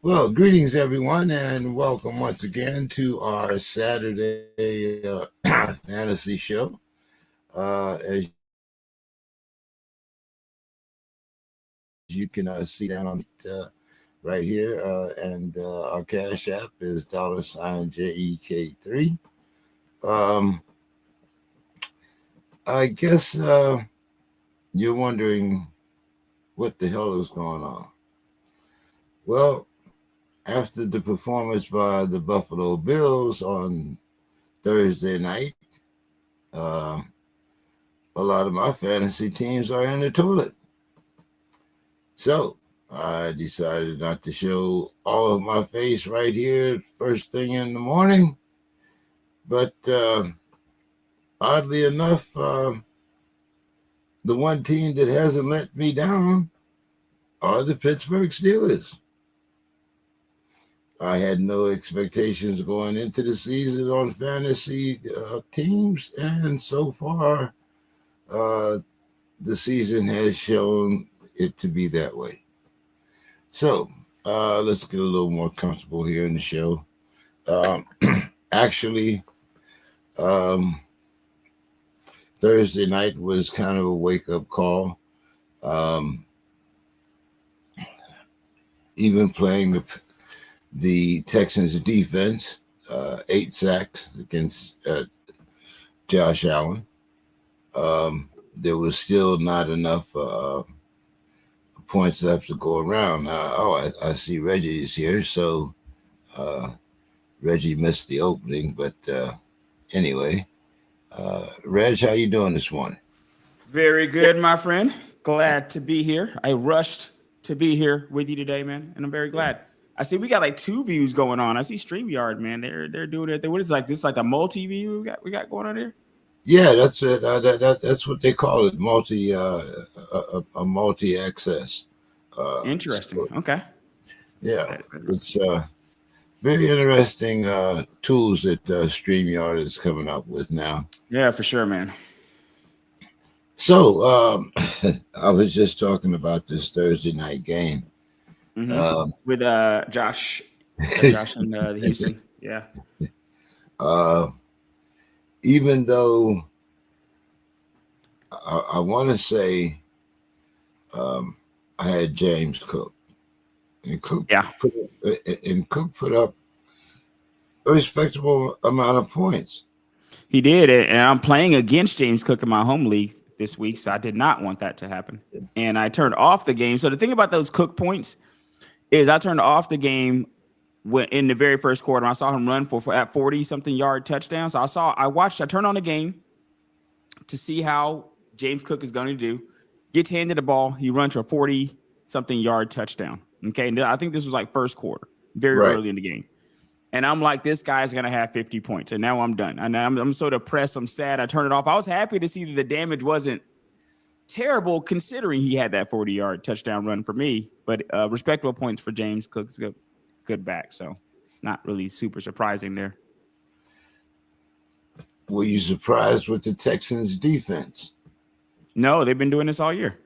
Well, greetings, everyone, and welcome once again to our Saturday fantasy show. As you can see down on right here, and our Cash App is $JEK3. I guess you're wondering what the hell is going on. Well, after the performance by the Buffalo Bills on Thursday night, a lot of my fantasy teams are in the toilet. So I decided not to show all of my face right here first thing in the morning. But oddly enough, the one team that hasn't let me down are the Pittsburgh Steelers. I had no expectations going into the season on fantasy teams, and so far, the season has shown it to be that way. So let's get a little more comfortable here in the show. Actually, Thursday night was kind of a wake-up call. Even playing the Texans defense, 8 sacks against Josh Allen. There was still not enough points left to go around. I see Reggie is here, so Reggie missed the opening, but anyway, Reg, how you doing this morning? Very good, my friend. Glad to be here. I rushed to be here with you today, man, and I'm very glad. I see we got like 2 views going on. I see StreamYard, man. They're doing it. What is like this? Like a multi-view we got going on here? Yeah, that's it. That's what they call it, a multi-access. Interesting. Okay. Yeah, it's very interesting tools that StreamYard is coming up with now. Yeah, for sure, man. So I was just talking about this Thursday night game. With Josh and Houston. Yeah. Even though I want to say I had James Cook, and Cook put up a respectable amount of points. He did, and I'm playing against James Cook in my home league this week, so I did not want that to happen. And I turned off the game. So the thing about those Cook points is I turned off the game in the very first quarter. I saw him run for at 40-something yard touchdown. So I turned on the game to see how James Cook is going to do. Gets handed the ball. He runs for a 40-something yard touchdown. Okay. And I think this was like first quarter, very early in the game. And I'm like, this guy's going to have 50 points. And now I'm done. And I'm so depressed. I'm sad. I turned it off. I was happy to see that the damage wasn't terrible considering he had that 40-yard touchdown run for me. But respectable points for James Cook's good back. So it's not really super surprising there. Were you surprised with the Texans defense? No, they've been doing this all year.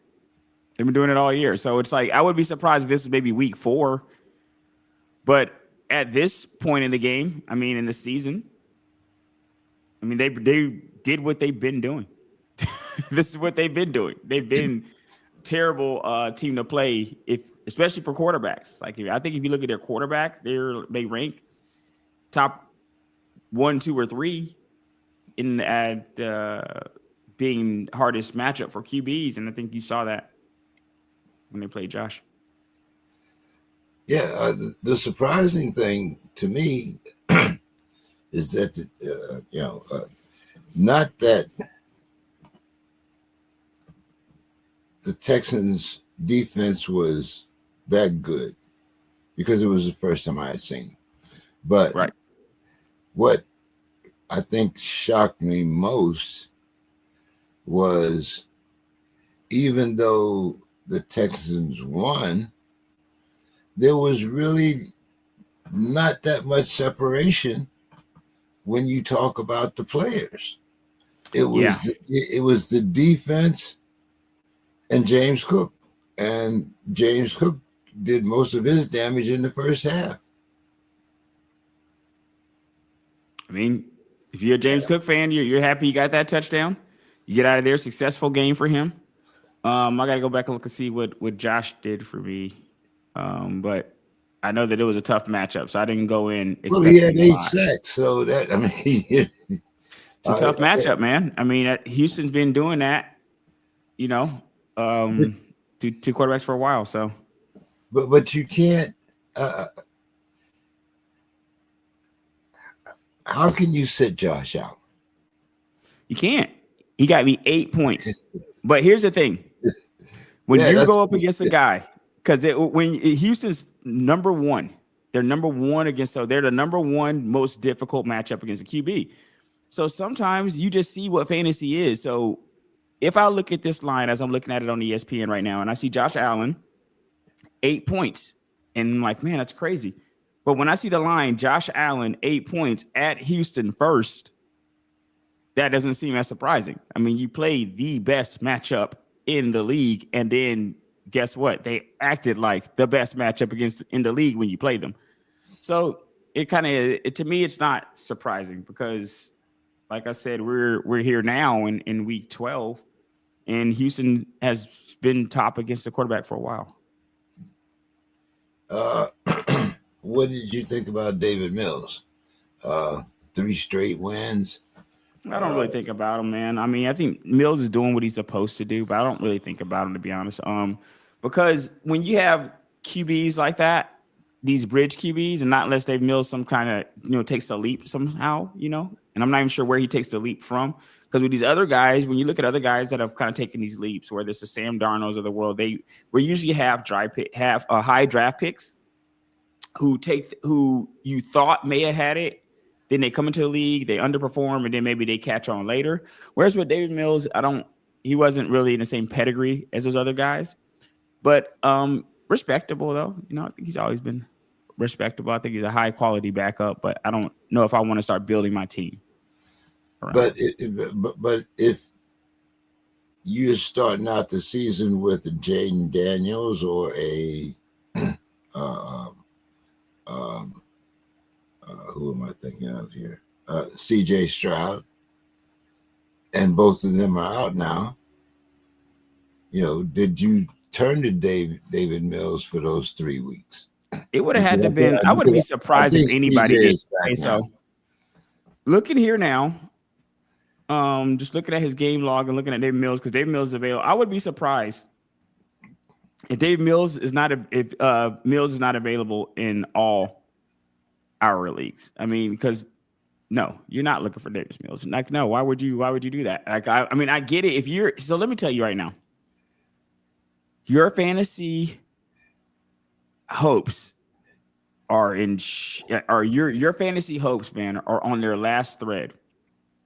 They've been doing it all year. So it's like I would be surprised if this is maybe week 4. But at this point in the game, I mean, in the season, I mean, they did what they've been doing. This is what they've been doing. They've been terrible team to play, especially for quarterbacks. Like I think if you look at their quarterback, they rank top 1, 2, or 3 at being hardest matchup for QBs, and I think you saw that when they played Josh. Yeah, the surprising thing to me is that not that the Texans defense was that good, because it was the first time I had seen them. But what I think shocked me most was, even though the Texans won, there was really not that much separation when you talk about the players. It was the defense and James Cook. And James Cook did most of his damage in the first half. I mean, if you're a James Cook fan, you're happy you got that touchdown. You get out of there, successful game for him. I got to go back and look and see what Josh did for me. But I know that it was a tough matchup, so I didn't go in. Well, he had 8 sacks, so that, I mean, it's a tough matchup, man. I mean, Houston's been doing that, you know, to quarterbacks for a while. So, but you can't. How can you sit Josh out? You can't. He got me 8 points. But here's the thing: when you go up against a guy, because when Houston's number one, they're number one against, so they're the number one most difficult matchup against a QB. So sometimes you just see what fantasy is. So if I look at this line as I'm looking at it on ESPN right now, and I see Josh Allen, 8 points, and I'm like, man, that's crazy. But when I see the line, Josh Allen, 8 points at Houston first, that doesn't seem as surprising. I mean, you played the best matchup in the league, and then guess what? They acted like the best matchup in the league when you played them. So it kind of, to me, it's not surprising because, like I said, we're here now in week 12, and Houston has been top against the quarterback for a while. What did you think about David Mills? 3 straight wins. I don't really think about him, man. I mean, I think Mills is doing what he's supposed to do, but I don't really think about him, to be honest. Because when you have QBs like that, these bridge QBs, and not unless Dave Mills some kind of, takes a leap somehow, and I'm not even sure where he takes the leap from. Because with these other guys, when you look at other guys that have kind of taken these leaps, whether it's the Sam Darnolds of the world, we usually have high draft picks who you thought may have had it. Then they come into the league, they underperform, and then maybe they catch on later. Whereas with David Mills, he wasn't really in the same pedigree as those other guys. But respectable, though. I think he's always been respectable. I think he's a high quality backup, but I don't know if I want to start building my team around. But if you're starting out the season with a Jaden Daniels or a who am I thinking of here? CJ Stroud, and both of them are out now. Did you turn to David Mills for those 3 weeks? It would have had to been. I wouldn't be surprised if anybody did. So looking here now, just looking at his game log and looking at David Mills, because David Mills is available. I would be surprised if Mills is not available in all our leagues. I mean, because no, you're not looking for Davis Mills. Like, no, why would you do that? Like, I mean, I get it. So let me tell you right now, your fantasy hopes your fantasy hopes, man, are on their last thread.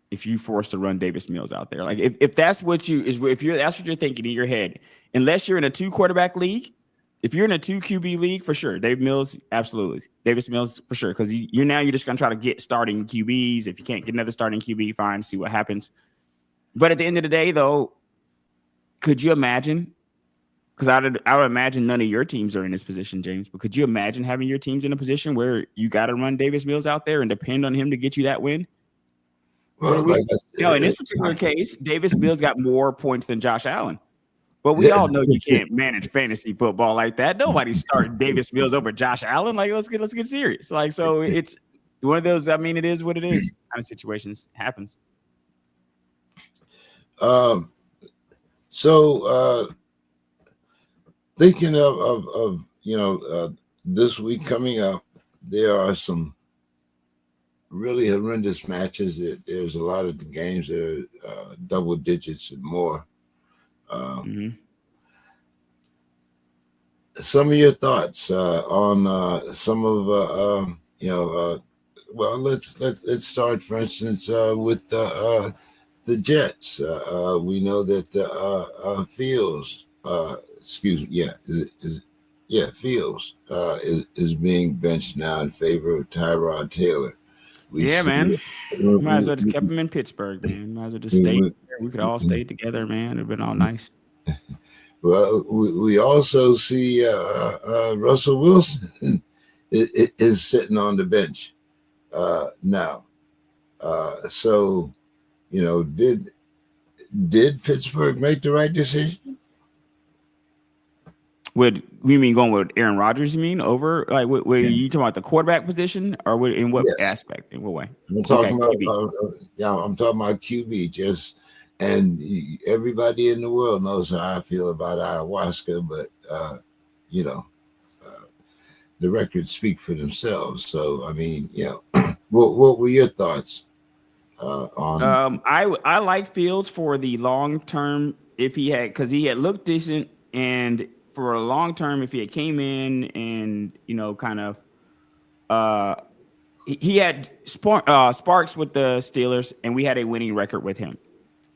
If you force to run Davis Mills out there, like if that's what that's what you're thinking in your head, unless you're in a 2 quarterback league. If you're in a 2 QB league, for sure, Dave Mills, absolutely. Davis Mills, for sure, because you're just going to try to get starting QBs. If you can't get another starting QB, fine, see what happens. But at the end of the day, though, could you imagine? Because I would imagine none of your teams are in this position, James. But could you imagine having your teams in a position where you got to run Davis Mills out there and depend on him to get you that win? Well, in this particular case, Davis Mills got more points than Josh Allen. But we all know you can't manage fantasy football like that. Nobody's starting Davis Mills over Josh Allen. Like, let's get serious. Like, so it's one of those. I mean, it is what it is. Kind of situations happens. So thinking of this week coming up, there are some really horrendous matches. There's a lot of the games that are double digits and more. Some of your thoughts on some of well, let's start, for instance, with the Jets. We know that Fields, Fields is being benched now in favor of Tyrod Taylor. Man. Might as well just kept him in Pittsburgh, man. Might as well just stay there. We could all stay together, man. It'd been all nice. Well, we also see Russell Wilson is sitting on the bench now. So, did Pittsburgh make the right decision? Would you mean going with Aaron Rodgers? You mean over like what Yeah. you talking about the quarterback position or what, in what aspect? In what way? I'm talking about QB. I'm talking about QB. And everybody in the world knows how I feel about ayahuasca, but the records speak for themselves. So I mean, what were your thoughts on? I like Fields for the long term if he had, because he had looked decent, and for a long term if he had came in and kind of he had sparks with the Steelers, and we had a winning record with him.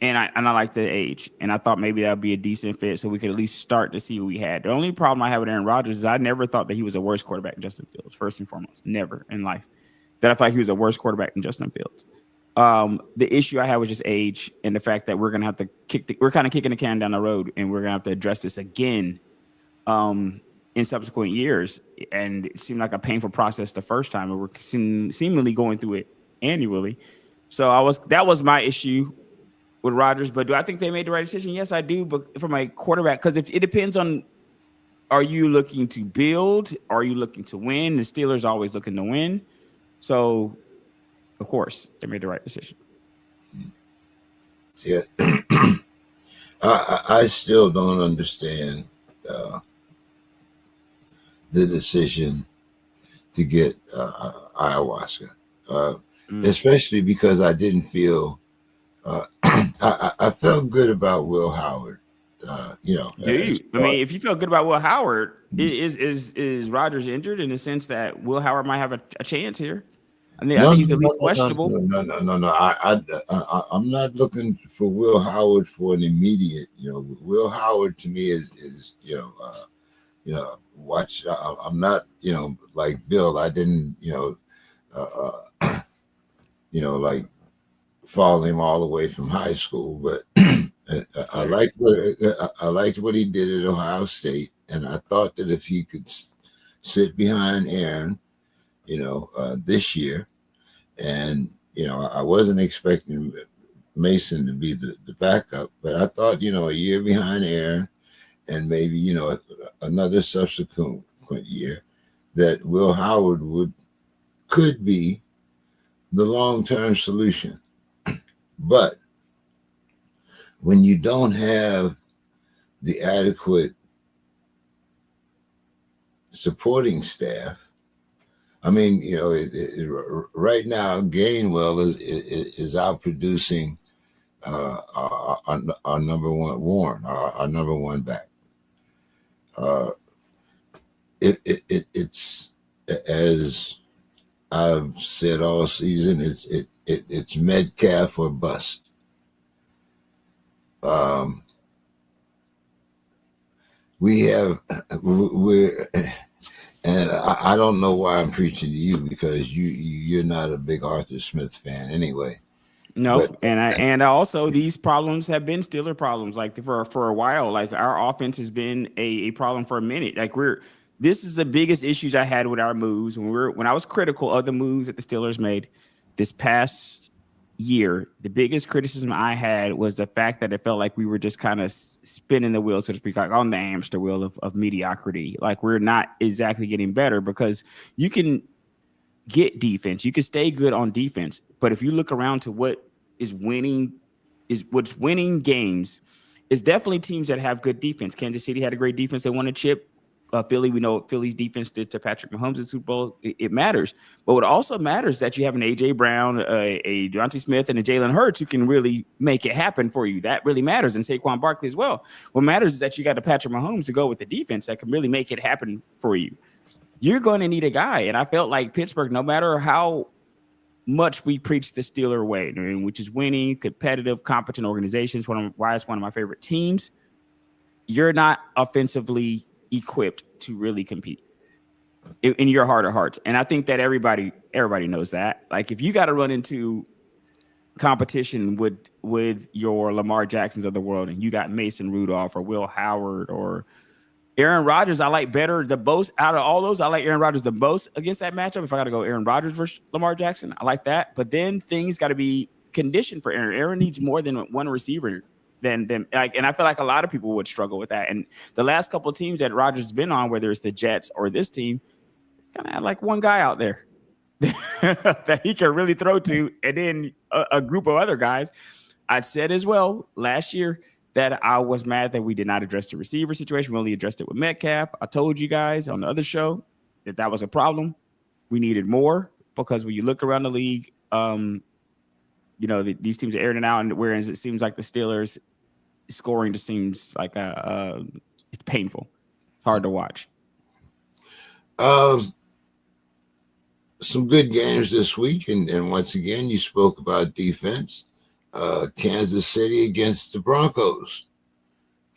And I like the age, and I thought maybe that would be a decent fit, so we could at least start to see what we had. The only problem I have with Aaron Rodgers is I never thought that he was a worse quarterback than Justin Fields. First and foremost, never in life that I thought he was a worse quarterback than Justin Fields. The issue I had was just age and the fact that we're gonna have to we're kind of kicking the can down the road, and we're gonna have to address this again in subsequent years. And it seemed like a painful process the first time, and we're seemingly going through it annually. So that was my issue with Rodgers. But do I think they made the right decision? Yes, I do. But from a quarterback, because if it depends on, are you looking to build? Are you looking to win? The Steelers are always looking to win. So, of course, they made the right decision. Yeah. I still don't understand the decision to get ayahuasca, especially because I didn't feel I felt good about Will Howard. Do you? I mean, if you feel good about Will Howard, is Rodgers injured in the sense that Will Howard might have a chance here? I think he's at least questionable. No. I'm not looking for Will Howard for an immediate. Will Howard to me is watch. I'm not like Bill. I didn't like follow him all the way from high school, but I liked what he did at Ohio State, and I thought that if he could sit behind Aaron, this year, and I wasn't expecting Mason to be the backup, but I thought a year behind Aaron, and maybe another subsequent year, that Will Howard could be the long-term solution. But when you don't have the adequate supporting staff, I mean, right now Gainwell is out producing our number one Warren, our number one back. It's as I've said all season, it's Metcalf or bust. We're and I don't know why I'm preaching to you, because you're not a big Arthur Smith fan anyway. No, and also these problems have been Steeler problems. Like for a while, like our offense has been a problem for a minute. Like this is the biggest issues I had with our moves when I was critical of the moves that the Steelers made this past year. The biggest criticism I had was the fact that it felt like we were just kind of spinning the wheel, so to speak, like on the hamster wheel of mediocrity. Like we're not exactly getting better, because you can get defense, you can stay good on defense, but if you look around to what's winning games, is definitely teams that have good defense. Kansas City had a great defense. They won a chip. Philly, we know what Philly's defense did to Patrick Mahomes in Super Bowl. It matters. But what also matters is that you have an A.J. Brown, a Devontae Smith, and a Jalen Hurts who can really make it happen for you. That really matters. And Saquon Barkley as well. What matters is that you got a Patrick Mahomes to go with the defense that can really make it happen for you. You're going to need a guy. And I felt like Pittsburgh, no matter how much we preach the Steeler way, which is winning, competitive, competent organizations, why it's one of my favorite teams, you're not offensively equipped to really compete in your heart of hearts. And I think that everybody knows that. Like if you got to run into competition with your Lamar Jacksons of the world, and you got Mason Rudolph or Will Howard or Aaron Rodgers. I like better the most out of all those. I like Aaron Rodgers the most against that matchup. If I got to go Aaron Rodgers versus Lamar Jackson, I like that. But then things got to be conditioned for Aaron. Aaron needs more than one receiver than like, and I feel like a lot of people would struggle with that. And the last couple of teams that Rodgers has been on, whether it's the Jets or this team, it's kind of had like one guy out there that he can really throw to, and then a group of other guys. I'd said as well last year that I was mad that we did not address the receiver situation. We only addressed it with Metcalf. I told you guys on the other show that was a problem. We needed more, because when you look around the league, these teams are airing it out, and whereas it seems like the Steelers scoring just seems like it's painful. It's hard to watch. Some good games this week, and once again, you spoke about defense. Kansas City against the Broncos.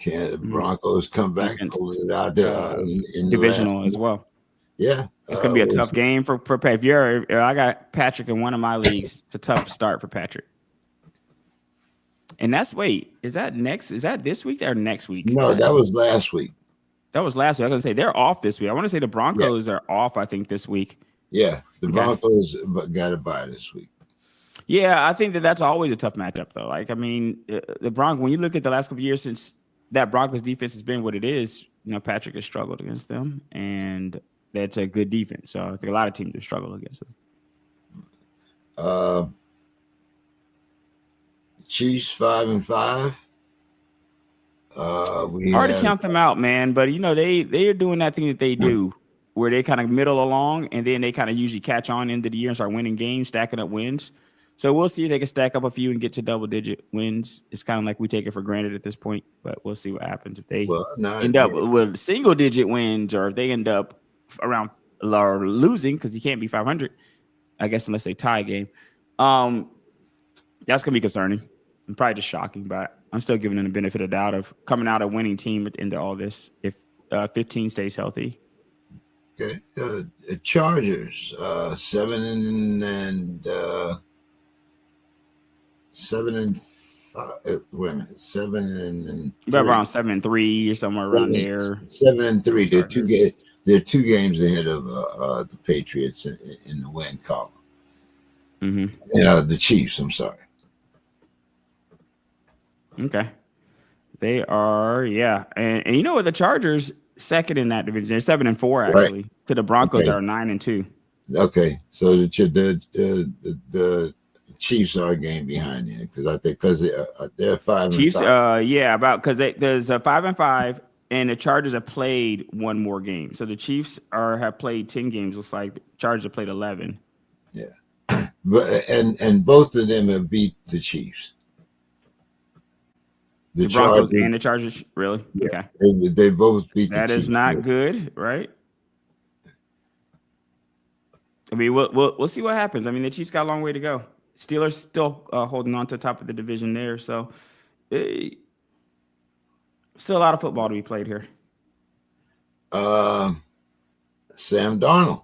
The Broncos come back, pulled it out in divisional as well. Yeah, it's gonna be a tough game for Pat. I got Patrick in one of my leagues. It's a tough start for Patrick. And is that this week or next week? No, that was last week. That was last week. I was gonna say they're off this week. I want to say the Broncos are off, I think, this week. Yeah, the Broncos got a bye this week. Yeah, I think that's always a tough matchup, though. Like, I mean, the Broncos, when you look at the last couple of years since that Broncos defense has been what it is, Patrick has struggled against them, and that's a good defense. So I think a lot of teams have struggled against them. Chiefs 5-5. Hard to count them out, man. But they are doing that thing that they do, where they kind of middle along, and then they kind of usually catch on end of the year and start winning games, stacking up wins. So we'll see if they can stack up a few and get to double-digit wins. It's kind of like we take it for granted at this point, but we'll see what happens if they end up with single-digit wins, or if they end up around or losing, because you can't be 500, I guess, unless they tie a game. That's gonna be concerning and probably just shocking, but I'm still giving them the benefit of doubt of coming out a winning team into all this if 15 stays healthy. Okay, Chargers 7 and 5. Wait a minute, 7 and around 7-3 or somewhere around there. 7-3. They're two games ahead of the Patriots in the win column. Mm-hmm. The Chiefs. I'm sorry. Okay, they are. Yeah, and you know what? The Chargers second in that division. They're 7-4 actually. Right. To the Broncos are 9-2. Okay, so the Chiefs are a game behind you, because they're 5-5. Chiefs, because there's a 5-5, and the Chargers have played one more game. So the Chiefs have played 10 games. Looks like the Chargers have played 11. Yeah, but and both of them have beat the Chiefs. The Broncos and the Chargers, really? Yeah, okay. They both beat the Chiefs. That is not good, right? I mean, we'll see what happens. I mean, the Chiefs got a long way to go. Steelers still holding on to the top of the division there. So still a lot of football to be played here. Sam Darnold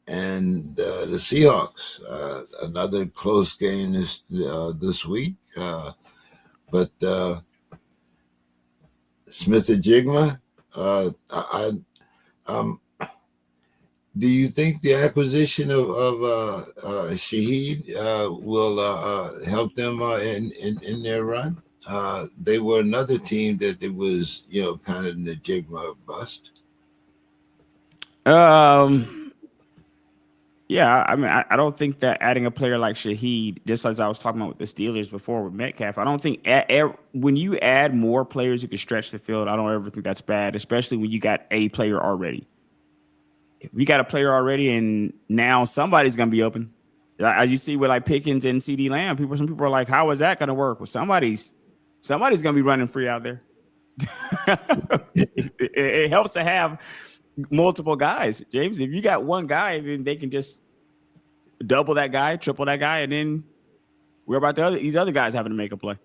and the Seahawks. Another close game this week. But Smith-Njigba, do you think the acquisition of Shaheed will help them in their run? They were another team that it was, kind of Njigba bust. Yeah, I mean, I don't think that adding a player like Shaheed, just as I was talking about with the Steelers before with Metcalf, I don't think when you add more players who can stretch the field, I don't ever think that's bad, especially when you got a player already. If we got a player already and now somebody's going to be open. As you see with like Pickens and CD Lamb, some people are like, how is that going to work? Well, somebody's going to be running free out there. It helps to have multiple guys, James. If you got one guy, then they can just double that guy, triple that guy, and then we're about these other guys having to make a play.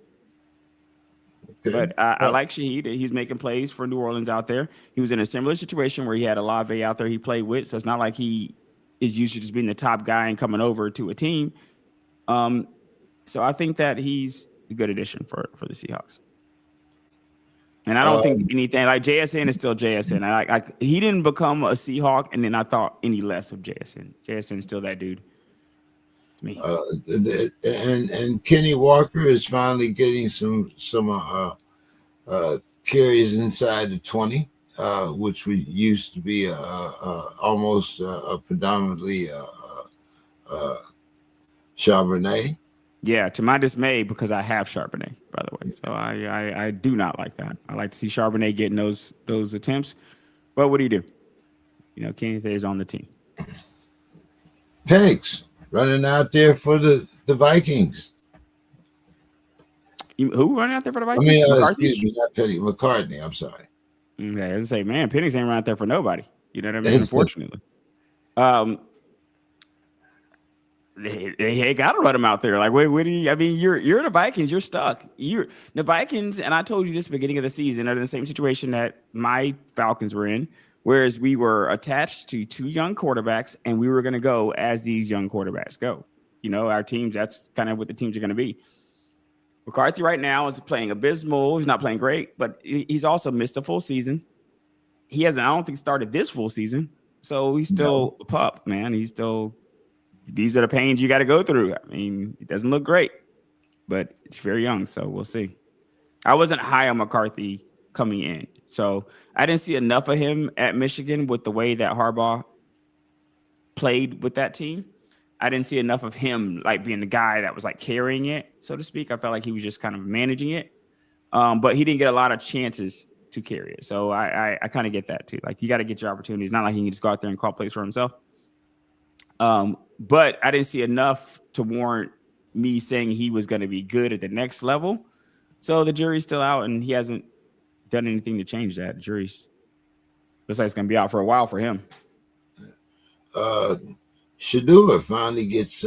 Okay. But I like Shaheed. He's making plays for New Orleans out there. He was in a similar situation where he had Olave out there he played with, so it's not like he is used to just being the top guy and coming over to a team. So I think that he's a good addition for the Seahawks. And I don't think anything like JSN is still JSN. He didn't become a Seahawk, and then I thought any less of JSN. JSN is still that dude to me. And Kenny Walker is finally getting some carries inside the 20, which we used to be almost predominantly Charbonnet. Yeah, to my dismay, because I have Charbonnet, by the way. So I do not like that. I like to see Charbonnet getting those attempts. But what do? Kenny is on the team. Penix running out there for the Vikings. Who running out there for the Vikings? I mean, excuse me, not Penix, McCartney. I'm sorry. Okay, I was say, man, Penix ain't running out there for nobody. You know what I mean? Unfortunately. They got to run him out there. Like, what do you? I mean, you're the Vikings. You're stuck. You're the Vikings, and I told you this at the beginning of the season are in the same situation that my Falcons were in, whereas we were attached to two young quarterbacks, and we were going to go as these young quarterbacks go. Our teams. That's kind of what the teams are going to be. McCarthy right now is playing abysmal. He's not playing great, but he's also missed a full season. He hasn't. I don't think started this full season, so he's still a pup, man. He's still. These are the pains you got to go through. I mean, it doesn't look great, but it's very young, so we'll see. I wasn't high on McCarthy coming in, so I didn't see enough of him at Michigan with the way that Harbaugh played with that team. I didn't see enough of him like being the guy that was like carrying it, so to speak. I felt like he was just kind of managing it, but he didn't get a lot of chances to carry it. So I kind of get that too. Like, you got to get your opportunities. Not like he can just go out there and call plays for himself. But I didn't see enough to warrant me saying he was going to be good at the next level. So the jury's still out, and he hasn't done anything to change that. The jury's looks like it's going to be out for a while for him. Shadua finally gets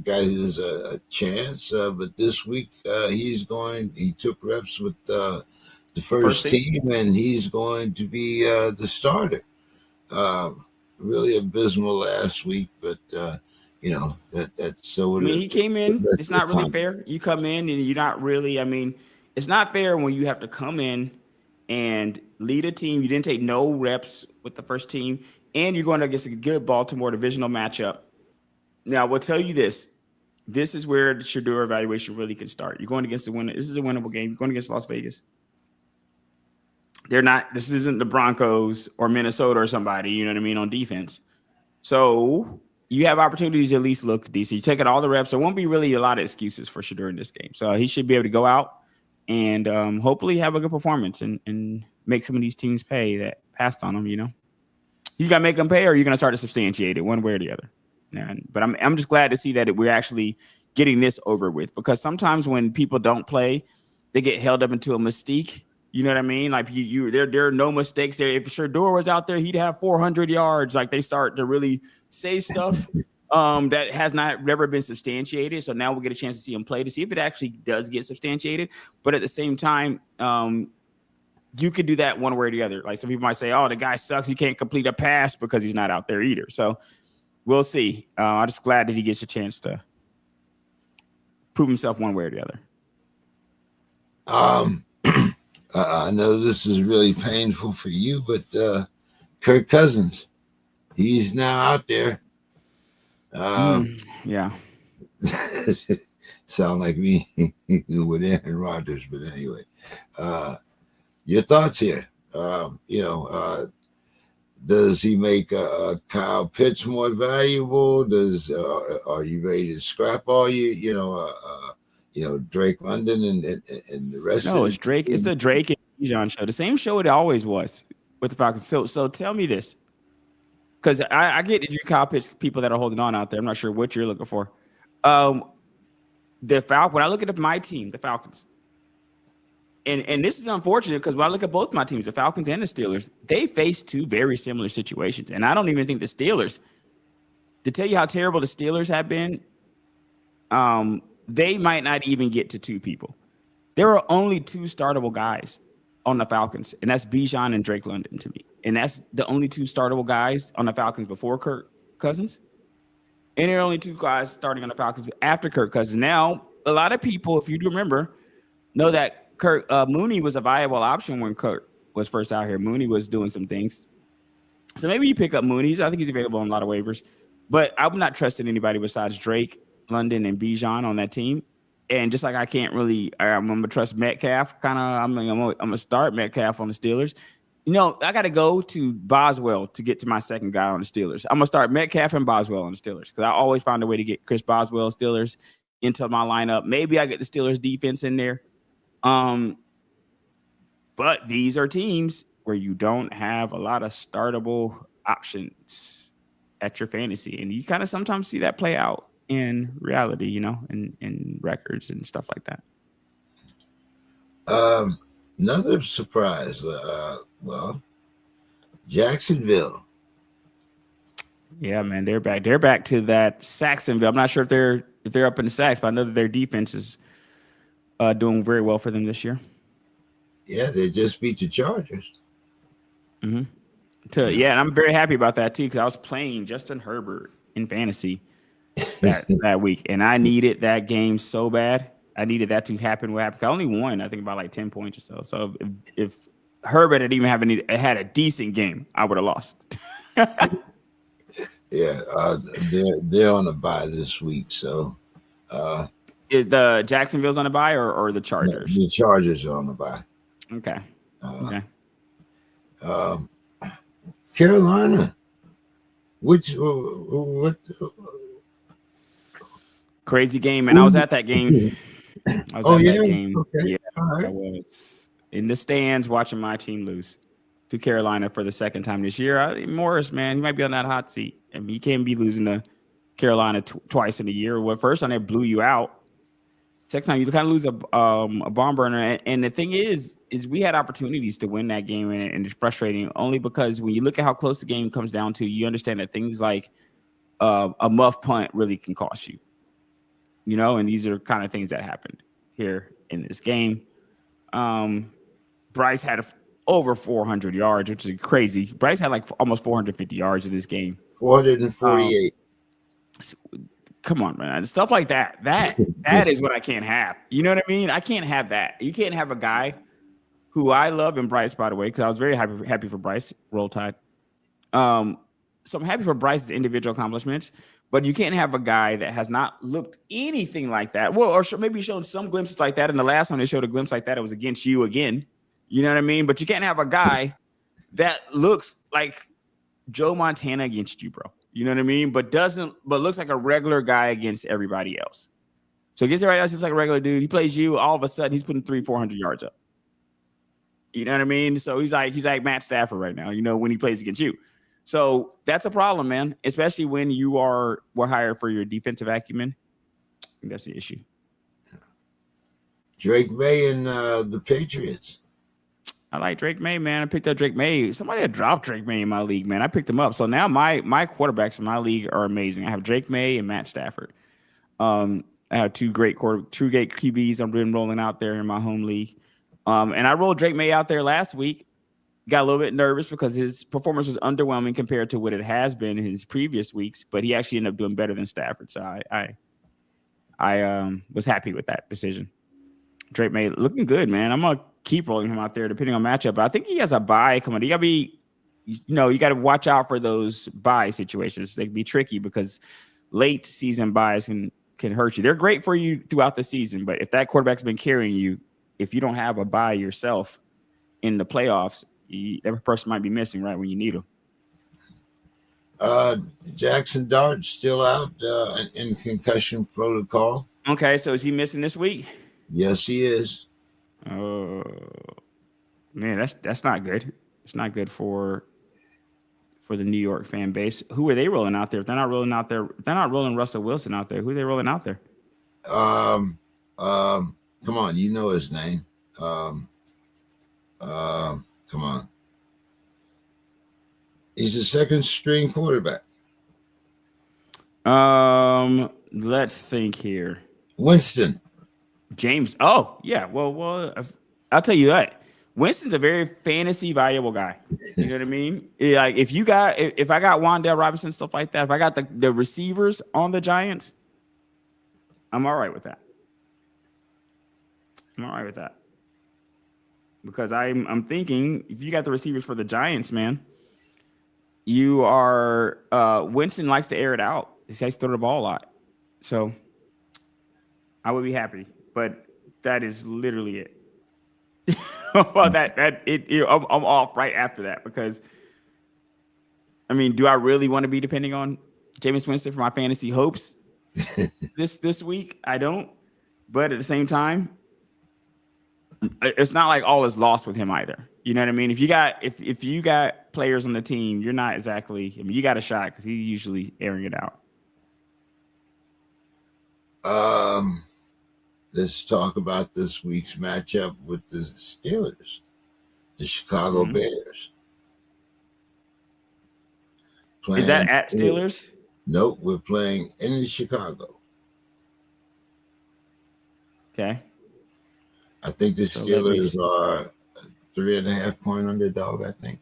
guys a chance, but this week he took reps with the first team, and he's going to be the starter. Really abysmal last week, but that's so. I mean, he came in. It's not really fair. You come in and you're not really. I mean, it's not fair when you have to come in and lead a team. You didn't take no reps with the first team, and you're going against a good Baltimore divisional matchup. Now, we'll tell you this: this is where the Shador evaluation really can start. You're going against the winner. This is a winnable game. You're going against Las Vegas. They're not. This isn't the Broncos or Minnesota or somebody. You know what I mean on defense. So you have opportunities to at least look decent. You're taking all the reps. There won't be really a lot of excuses for Shador in this game. So he should be able to go out and hopefully have a good performance and make some of these teams pay that passed on them. You got to make them pay, or you're going to start to substantiate it one way or the other. But I'm just glad to see that we're actually getting this over with, because sometimes when people don't play, they get held up into a mystique. You know what I mean? Like there are no mistakes there. If Shador was out there, he'd have 400 yards. Like, they start to really say stuff that has never been substantiated. So now we'll get a chance to see him play to see if it actually does get substantiated. But at the same time, you could do that one way or the other. Like, some people might say, "Oh, the guy sucks. He can't complete a pass because he's not out there either." So we'll see. I'm just glad that he gets a chance to prove himself one way or the other. I know this is really painful for you, but Kirk Cousins, he's now out there. Yeah. Sound like me with Aaron Rodgers, but anyway. Your thoughts here? Does he make Kyle Pitts more valuable? Are you ready to scrap all Drake London and the rest? No, it's Drake. It's the Drake and Bijan show. The same show it always was with the Falcons. So tell me this, because I get that you Kyle Pitts people that are holding on out there. I'm not sure what you're looking for. The Falcons. When I look at my team, the Falcons, and this is unfortunate because when I look at both my teams, the Falcons and the Steelers, they face two very similar situations, and I don't even think the Steelers. To tell you how terrible the Steelers have been, they might not even get to two people. There are only two startable guys on the Falcons, and that's Bijan and Drake London to me. And that's the only two startable guys on the Falcons before Kirk Cousins. And there are only 2 guys starting on the Falcons after Kirk Cousins. Now, a lot of people, if you do remember, know that Mooney was a viable option when Kirk was first out here. Mooney was doing some things. So maybe you pick up Mooney. I think he's available on a lot of waivers. But I'm not trusting anybody besides Drake, London, and Bijan on that team. And just like I can't really, I'm going to trust Metcalf. I'm going to start Metcalf on the Steelers. I got to go to Boswell to get to my second guy on the Steelers. I'm going to start Metcalf and Boswell on the Steelers because I always find a way to get Chris Boswell Steelers into my lineup. Maybe I get the Steelers defense in there. But these are teams where you don't have a lot of startable options at your fantasy. And you kind of sometimes see that play out in reality, in records and stuff like that. Another surprise. Jacksonville. Yeah, man, they're back. They're back to that Saxonville. I'm not sure if they're up in the sacks, but I know that their defense is doing very well for them this year. Yeah, they just beat the Chargers. Mm-hmm. And I'm very happy about that too because I was playing Justin Herbert in fantasy that week, and I needed that game so bad. I needed that to happen. What happened? I only won, I think, about like 10 points or so. So if Herbert had even had a decent game, I would have lost. Yeah, they're on a bye this week. So is the Jacksonville's on a bye or the Chargers? The Chargers are on a bye. Okay. Carolina. What? Crazy game, and I was at that game. That game. Okay. Yeah, right. I was in the stands watching my team lose to Carolina for the second time this year. Morris, man, he might be on that hot seat. I mean, you can't be losing to Carolina twice in a year. Well, first time they blew you out. Second time you kind of lose a barn burner. And the thing is we had opportunities to win that game, and it's frustrating only because when you look at how close the game comes down to, you understand that things like a muff punt really can cost you. And these are kind of things that happened here in this game. Bryce had over 400 yards, which is crazy. Bryce had like almost 450 yards in this game. 448. Come on, man. Stuff like that. That is what I can't have. You know what I mean? I can't have that. You can't have a guy who I love, and Bryce, by the way, because I was very happy for Bryce. Roll Tide. So I'm happy for Bryce's individual accomplishments. But you can't have a guy that has not looked anything like that. Well, or maybe shown some glimpses like that. And the last time they showed a glimpse like that, it was against you again. You know what I mean? But you can't have a guy that looks like Joe Montana against you, bro. You know what I mean? But looks like a regular guy against everybody else. So against everybody else, he's like a regular dude. He plays you. All of a sudden, he's putting 400 yards up. You know what I mean? So he's like Matt Stafford right now, when he plays against you. So that's a problem, man, especially when you were hired for your defensive acumen. I think that's the issue. Drake May and the Patriots. I like Drake May, man. I picked up Drake May. Somebody had dropped Drake May in my league, man. I picked him up. So now my quarterbacks in my league are amazing. I have Drake May and Matt Stafford. I have two great QBs I've been rolling out there in my home league. And I rolled Drake May out there last week. Got a little bit nervous because his performance was underwhelming compared to what it has been in his previous weeks, but he actually ended up doing better than Stafford. So I was happy with that decision. Drake May looking good, man. I'm gonna keep rolling him out there depending on matchup, but I think he has a bye coming. You got to watch out for those bye situations. They can be tricky because late season buys can hurt you. They're great for you throughout the season, but if that quarterback's been carrying you, if you don't have a bye yourself in the playoffs, every person might be missing right when you need them. Jackson Dart still out in concussion protocol. Okay, so is he missing this week? Yes, he is. Oh man, that's not good. It's not good for the New York fan base. Who are they rolling out there? If they're not rolling out there, they're not rolling Russell Wilson out there. Who are they rolling out there? Come on, you know his name. Come on. He's a second string quarterback. Let's think here. Winston. James. Oh, yeah. Well, I'll tell you that. Winston's a very fantasy valuable guy. You know what I mean? Like if I got Wan'Dale Robinson, stuff like that, if I got the receivers on the Giants, I'm all right with that. Because I'm thinking if you got the receivers for the Giants, man, you are Winston likes to air it out. He likes to throw the ball a lot. So I would be happy, but that is literally it. Well, I'm off right after that because, I mean, do I really want to be depending on Jameis Winston for my fantasy hopes this week? I don't. But at the same time, it's not like all is lost with him either. You know what I mean? If you got players on the team, you're not exactly. I mean, you got a shot because he's usually airing it out. Let's talk about this week's matchup with the Steelers, the Chicago Bears. Is that at Steelers? Nope, we're playing in Chicago. Okay. I think the Steelers are 3.5 point underdog, I think.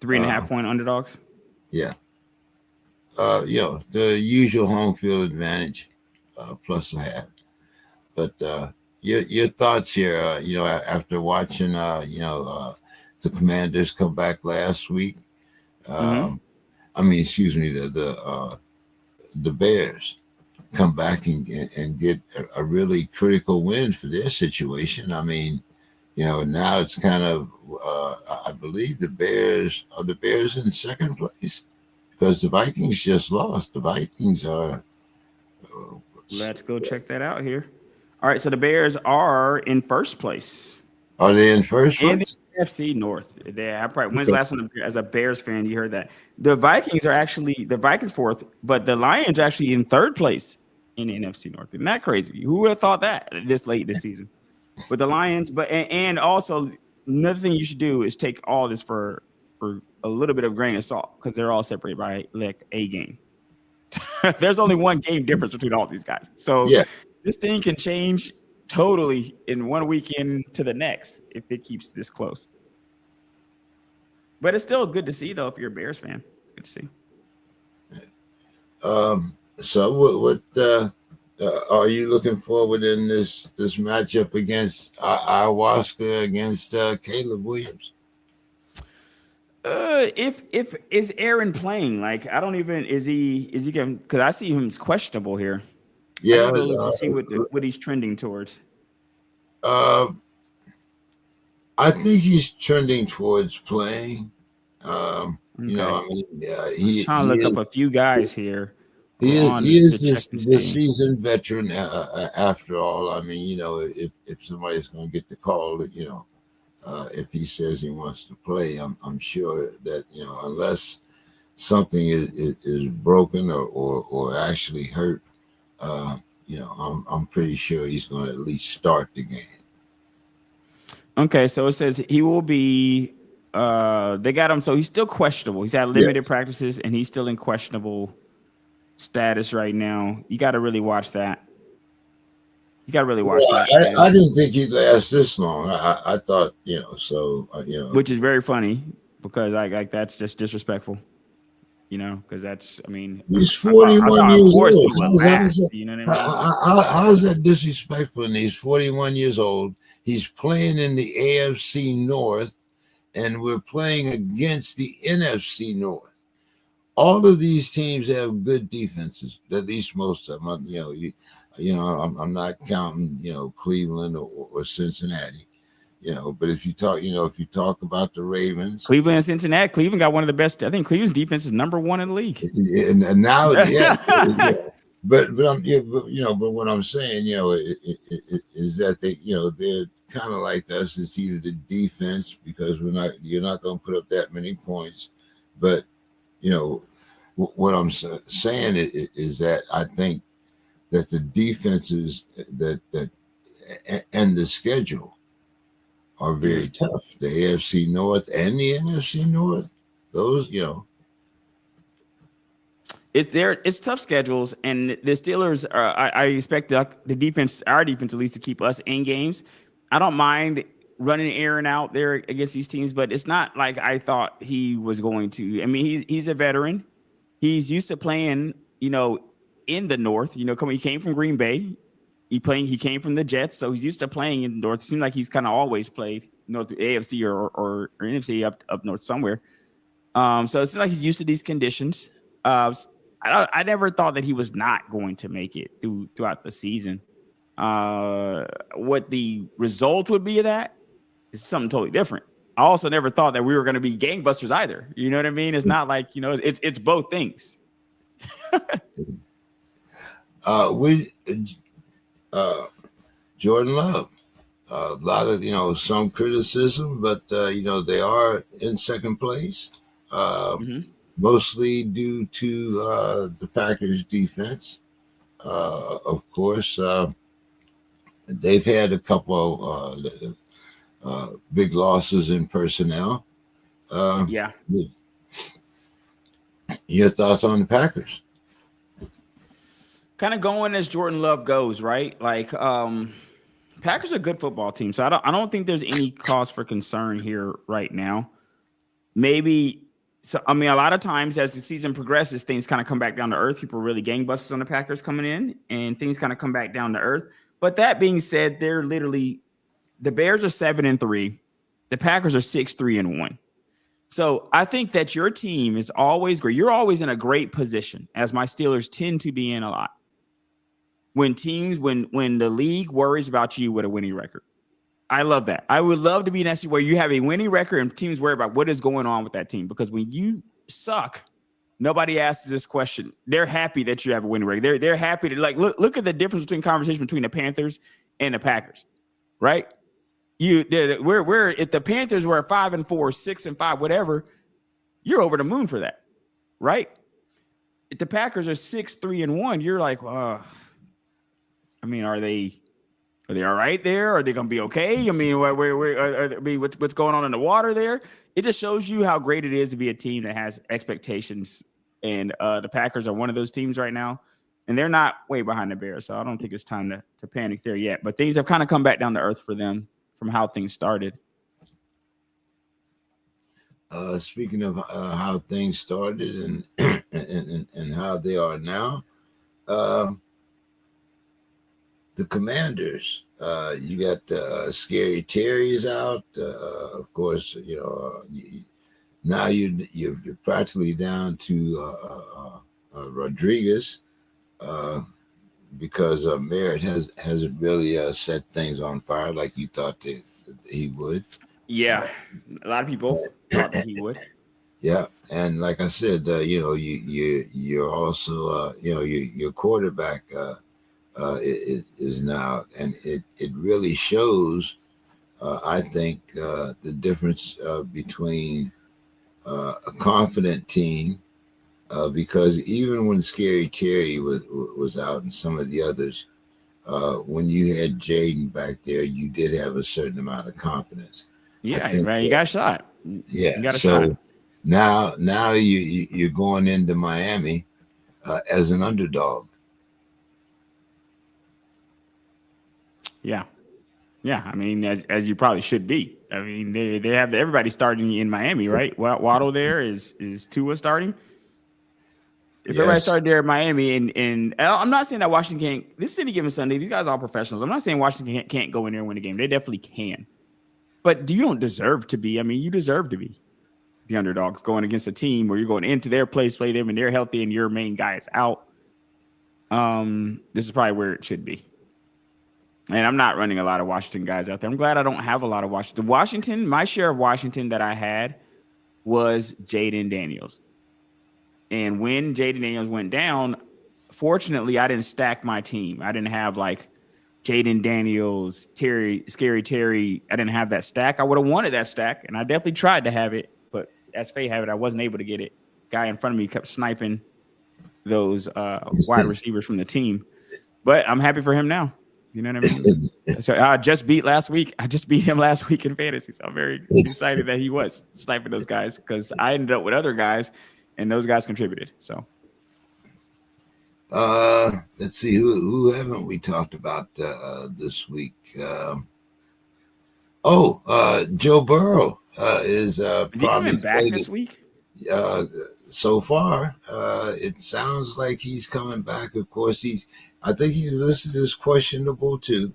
3.5 point underdogs? Yeah. The usual home field advantage, plus a half. But your thoughts here, after watching, the Commanders come back last week. The Bears come back and get a really critical win for their situation. I mean, now it's kind of, I believe the Bears in second place because the Vikings just lost. The Vikings are. Let's go check that out here. All right, so the Bears are in first place. Are they in first place? In the NFC North. When's the last time as a Bears fan you heard that? The Vikings fourth, but the Lions are actually in third place in the NFC North. Isn't that crazy? Who would have thought that this late this season? But the Lions, and also another thing you should do is take all this for a little bit of grain of salt because they're all separated by like a game. There's only one game difference between all these guys. So this thing can change totally in one weekend to the next if it keeps this close. But it's still good to see, though, if you're a Bears fan. It's good to see. So what are you looking forward in this matchup against Ayahuasca against Caleb Williams? If is Aaron playing? Like I don't even is he going? Because I see him as questionable here. Yeah, to see what he's trending towards. I think he's trending towards playing. Okay. He's trying to look up a few guys here. He is the seasoned veteran. After all, I mean, if somebody's going to get the call, if he says he wants to play, I'm sure that unless something is broken or actually hurt, I'm pretty sure he's going to at least start the game. Okay, so it says he will be. They got him, so he's still questionable. He's had limited practices, and he's still in questionable status right now. You got to really watch that. That. I didn't think he'd last this long. I thought, which is very funny because like that's just disrespectful. Because that's, I mean, he's 41 years old. How's that disrespectful? And he's 41 years old. He's playing in the AFC North, and we're playing against the NFC North. All of these teams have good defenses, at least most of them. I'm not counting, Cleveland or Cincinnati. But if you talk about the Ravens, Cleveland and Cincinnati, Cleveland got one of the best. I think Cleveland's defense is number one in the league. And now, But what I'm saying, is that they're kind of like us. It's either the defense because you're not going to put up that many points, but what I'm saying is that I think that the defenses that and the schedule are very tough. The AFC North and the NFC North, those, It's tough schedules, and the Steelers are. I expect our defense at least to keep us in games. I don't mind running Aaron out there against these teams, but it's not like I thought he was going to. I mean, he's a veteran. He's used to playing, in the North. He came from Green Bay. He came from the Jets, so he's used to playing in the North. It seems like he's kind of always played North AFC or NFC up north somewhere. So it seems like he's used to these conditions. I never thought that he was not going to make it throughout the season. What the result would be of that is something totally different. I also never thought that we were going to be gangbusters either. You know what I mean? It's not like, it's both things. Jordan Love, a lot of, some criticism, but, they are in second place, mostly due to the Packers defense. Of course, they've had a couple big losses in personnel. Yeah. Your thoughts on the Packers? Kind of going as Jordan Love goes, right? Like, Packers are a good football team, so I don't think there's any cause for concern here right now. Maybe, a lot of times as the season progresses, things kind of come back down to earth. People are really gangbusters on the Packers coming in, and things kind of come back down to earth. But that being said, the Bears are 7-3, the Packers are 6-3-1. So I think that your team is always great. You're always in a great position, as my Steelers tend to be in a lot. When the league worries about you with a winning record. I love that. I would love to be in that situation where you have a winning record and teams worry about what is going on with that team. Because when you suck, nobody asks this question. They're happy that you have a winning record. They're happy to look at the difference between conversation between the Panthers and the Packers, right? If the Panthers were 5-4, 6-5, whatever, you're over the moon for that, right? If the Packers are 6-3-1, you're like, are they all right there? Are they going to be okay? What's going on in the water there? It just shows you how great it is to be a team that has expectations. And the Packers are one of those teams right now, and they're not way behind the Bears. So I don't think it's time to panic there yet. But things have kind of come back down to earth for them from how things started. Speaking of how things started and how they are now, the Commanders, you got Scary Terry's out. Of course, now you're practically down to Rodriguez because Merritt hasn't really set things on fire like you thought that he would. Yeah, a lot of people thought that he would. Yeah, and like I said, you're also your quarterback is now, and it really shows. I think the difference between a confident team, because even when Scary Terry was out and some of the others, when you had Jaden back there, you did have a certain amount of confidence. Yeah, right. You got a shot. Yeah, you got a so shot. now you're going into Miami as an underdog. Yeah. As you probably should be. They have everybody starting in Miami, right? Waddle there is Tua starting. If everybody started there in Miami, and I'm not saying that Washington can't. This is any given Sunday. These guys are all professionals. I'm not saying Washington can't go in there and win a game. They definitely can. But you don't deserve to be. You deserve to be the underdogs going against a team where you're going into their place, play them, and they're healthy, and your main guy is out. This is probably where it should be. And I'm not running a lot of Washington guys out there. I'm glad I don't have a lot of Washington. My share of Washington that I had was Jaden Daniels. And when Jaden Daniels went down, fortunately, I didn't stack my team. I didn't have Jaden Daniels, Scary Terry. I didn't have that stack. I would have wanted that stack, and I definitely tried to have it. But as fate have it, I wasn't able to get it. Guy in front of me kept sniping those wide receivers from the team. But I'm happy for him now. You know what I mean? So I just beat him last week in fantasy. So I'm very excited that he was sniping those guys because I ended up with other guys, and those guys contributed. So let's see who haven't we talked about this week. Joe Burrow is Is he probably coming back slated. this week? So far, it sounds like he's coming back. Of course, I think he's listed as questionable too,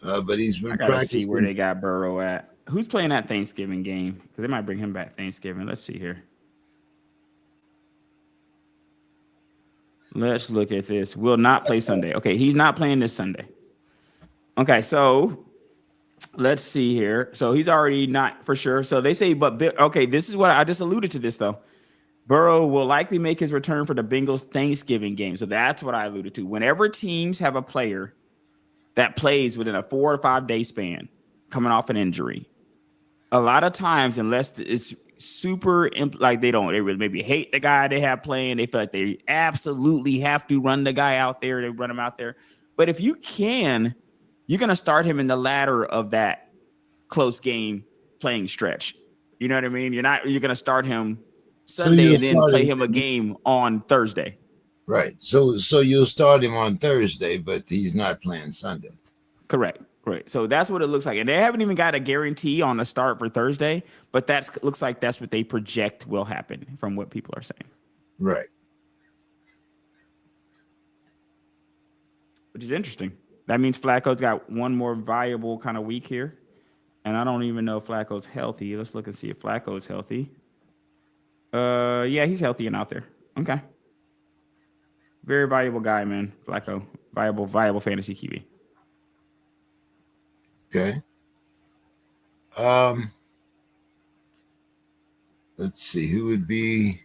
but he's I been gotta see where practicing. they got Burrow at. Who's playing that Thanksgiving game? Because they might bring him back Thanksgiving. Let's see here. Let's look at this. Will not play Sunday. Okay, he's not playing this Sunday. Okay, so let's see here. So he's already not for sure. So they say, but okay, this is what I just alluded to this though. Burrow will likely make his return for the Bengals Thanksgiving game. So that's what I alluded to. Whenever teams have a player that plays within a 4 or 5 day span coming off an injury, a lot of times, unless it's super like they really maybe hate the guy they have playing, they feel like they absolutely have to run the guy out there, they run him out there. But if you can, you're going to start him in the latter of that close game playing stretch. You know what I mean? You're going to start him Sunday and then play him a game on Thursday. Right. So you'll start him on Thursday, but he's not playing Sunday. Correct. So that's what it looks like. And they haven't even got a guarantee on the start for Thursday, but that looks like that's what they project will happen from what people are saying. Right. Which is interesting. That means Flacco's got one more viable kind of week here. And I don't even know if Flacco's healthy. Let's look and see if Flacco's healthy. Yeah, he's healthy and out there. Okay. Very valuable guy, man. Flacco. Viable fantasy QB. Okay. Let's see who would be.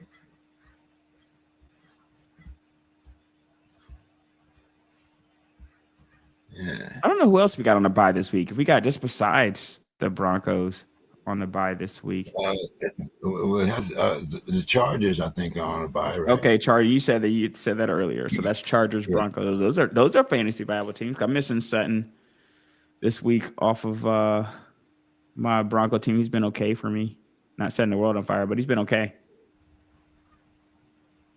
Yeah. I don't know who else we got on the bye this week. If we got just besides the Broncos on the bye this week. The Chargers, I think, are on the bye, right? Okay, Chargers. You said that earlier. So that's Chargers, Broncos. Those are fantasy viable teams. I'm missing Sutton this week off of my Bronco team. He's been okay for me. Not setting the world on fire, but he's been okay.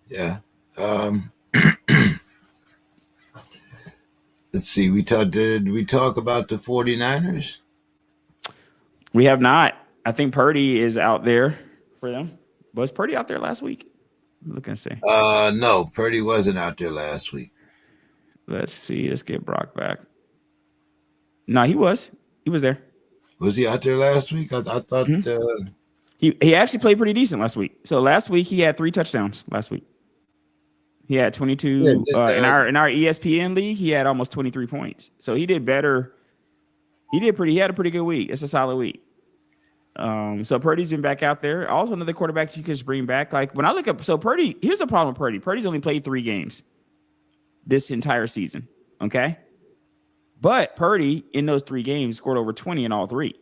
Yeah. Let's see. Did we talk about the 49ers? We have not. I think Purdy is out there for them. Was Purdy out there last week? Look and see. No, Purdy wasn't out there last week. Let's see. Let's get Brock back. No, he was. He was there. Was he out there last week? I thought he actually played pretty decent last week. So last week he had 3 touchdowns. Last week he had 22. In our ESPN league, he had almost 23 points. So he did better. He had a pretty good week. It's a solid week. So Purdy's been back out there. Also, another quarterback you can just bring back. Like when I look up, so Purdy. Here's the problem with Purdy. Purdy's only played 3 games this entire season. Okay. But Purdy, in those 3 games, scored over 20 in all 3.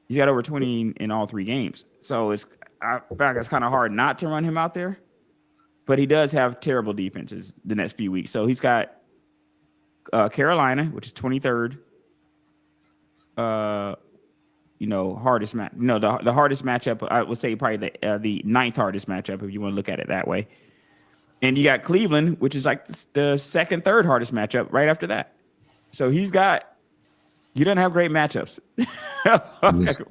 He's got over 20 in all 3 games. So it's kind of hard not to run him out there. But he does have terrible defenses the next few weeks. So he's got Carolina, which is 23rd. Hardest match. No, the hardest matchup. I would say probably the 9th hardest matchup if you want to look at it that way. And you got Cleveland, which is like the 2nd, 3rd hardest matchup right after that. So he doesn't have great matchups.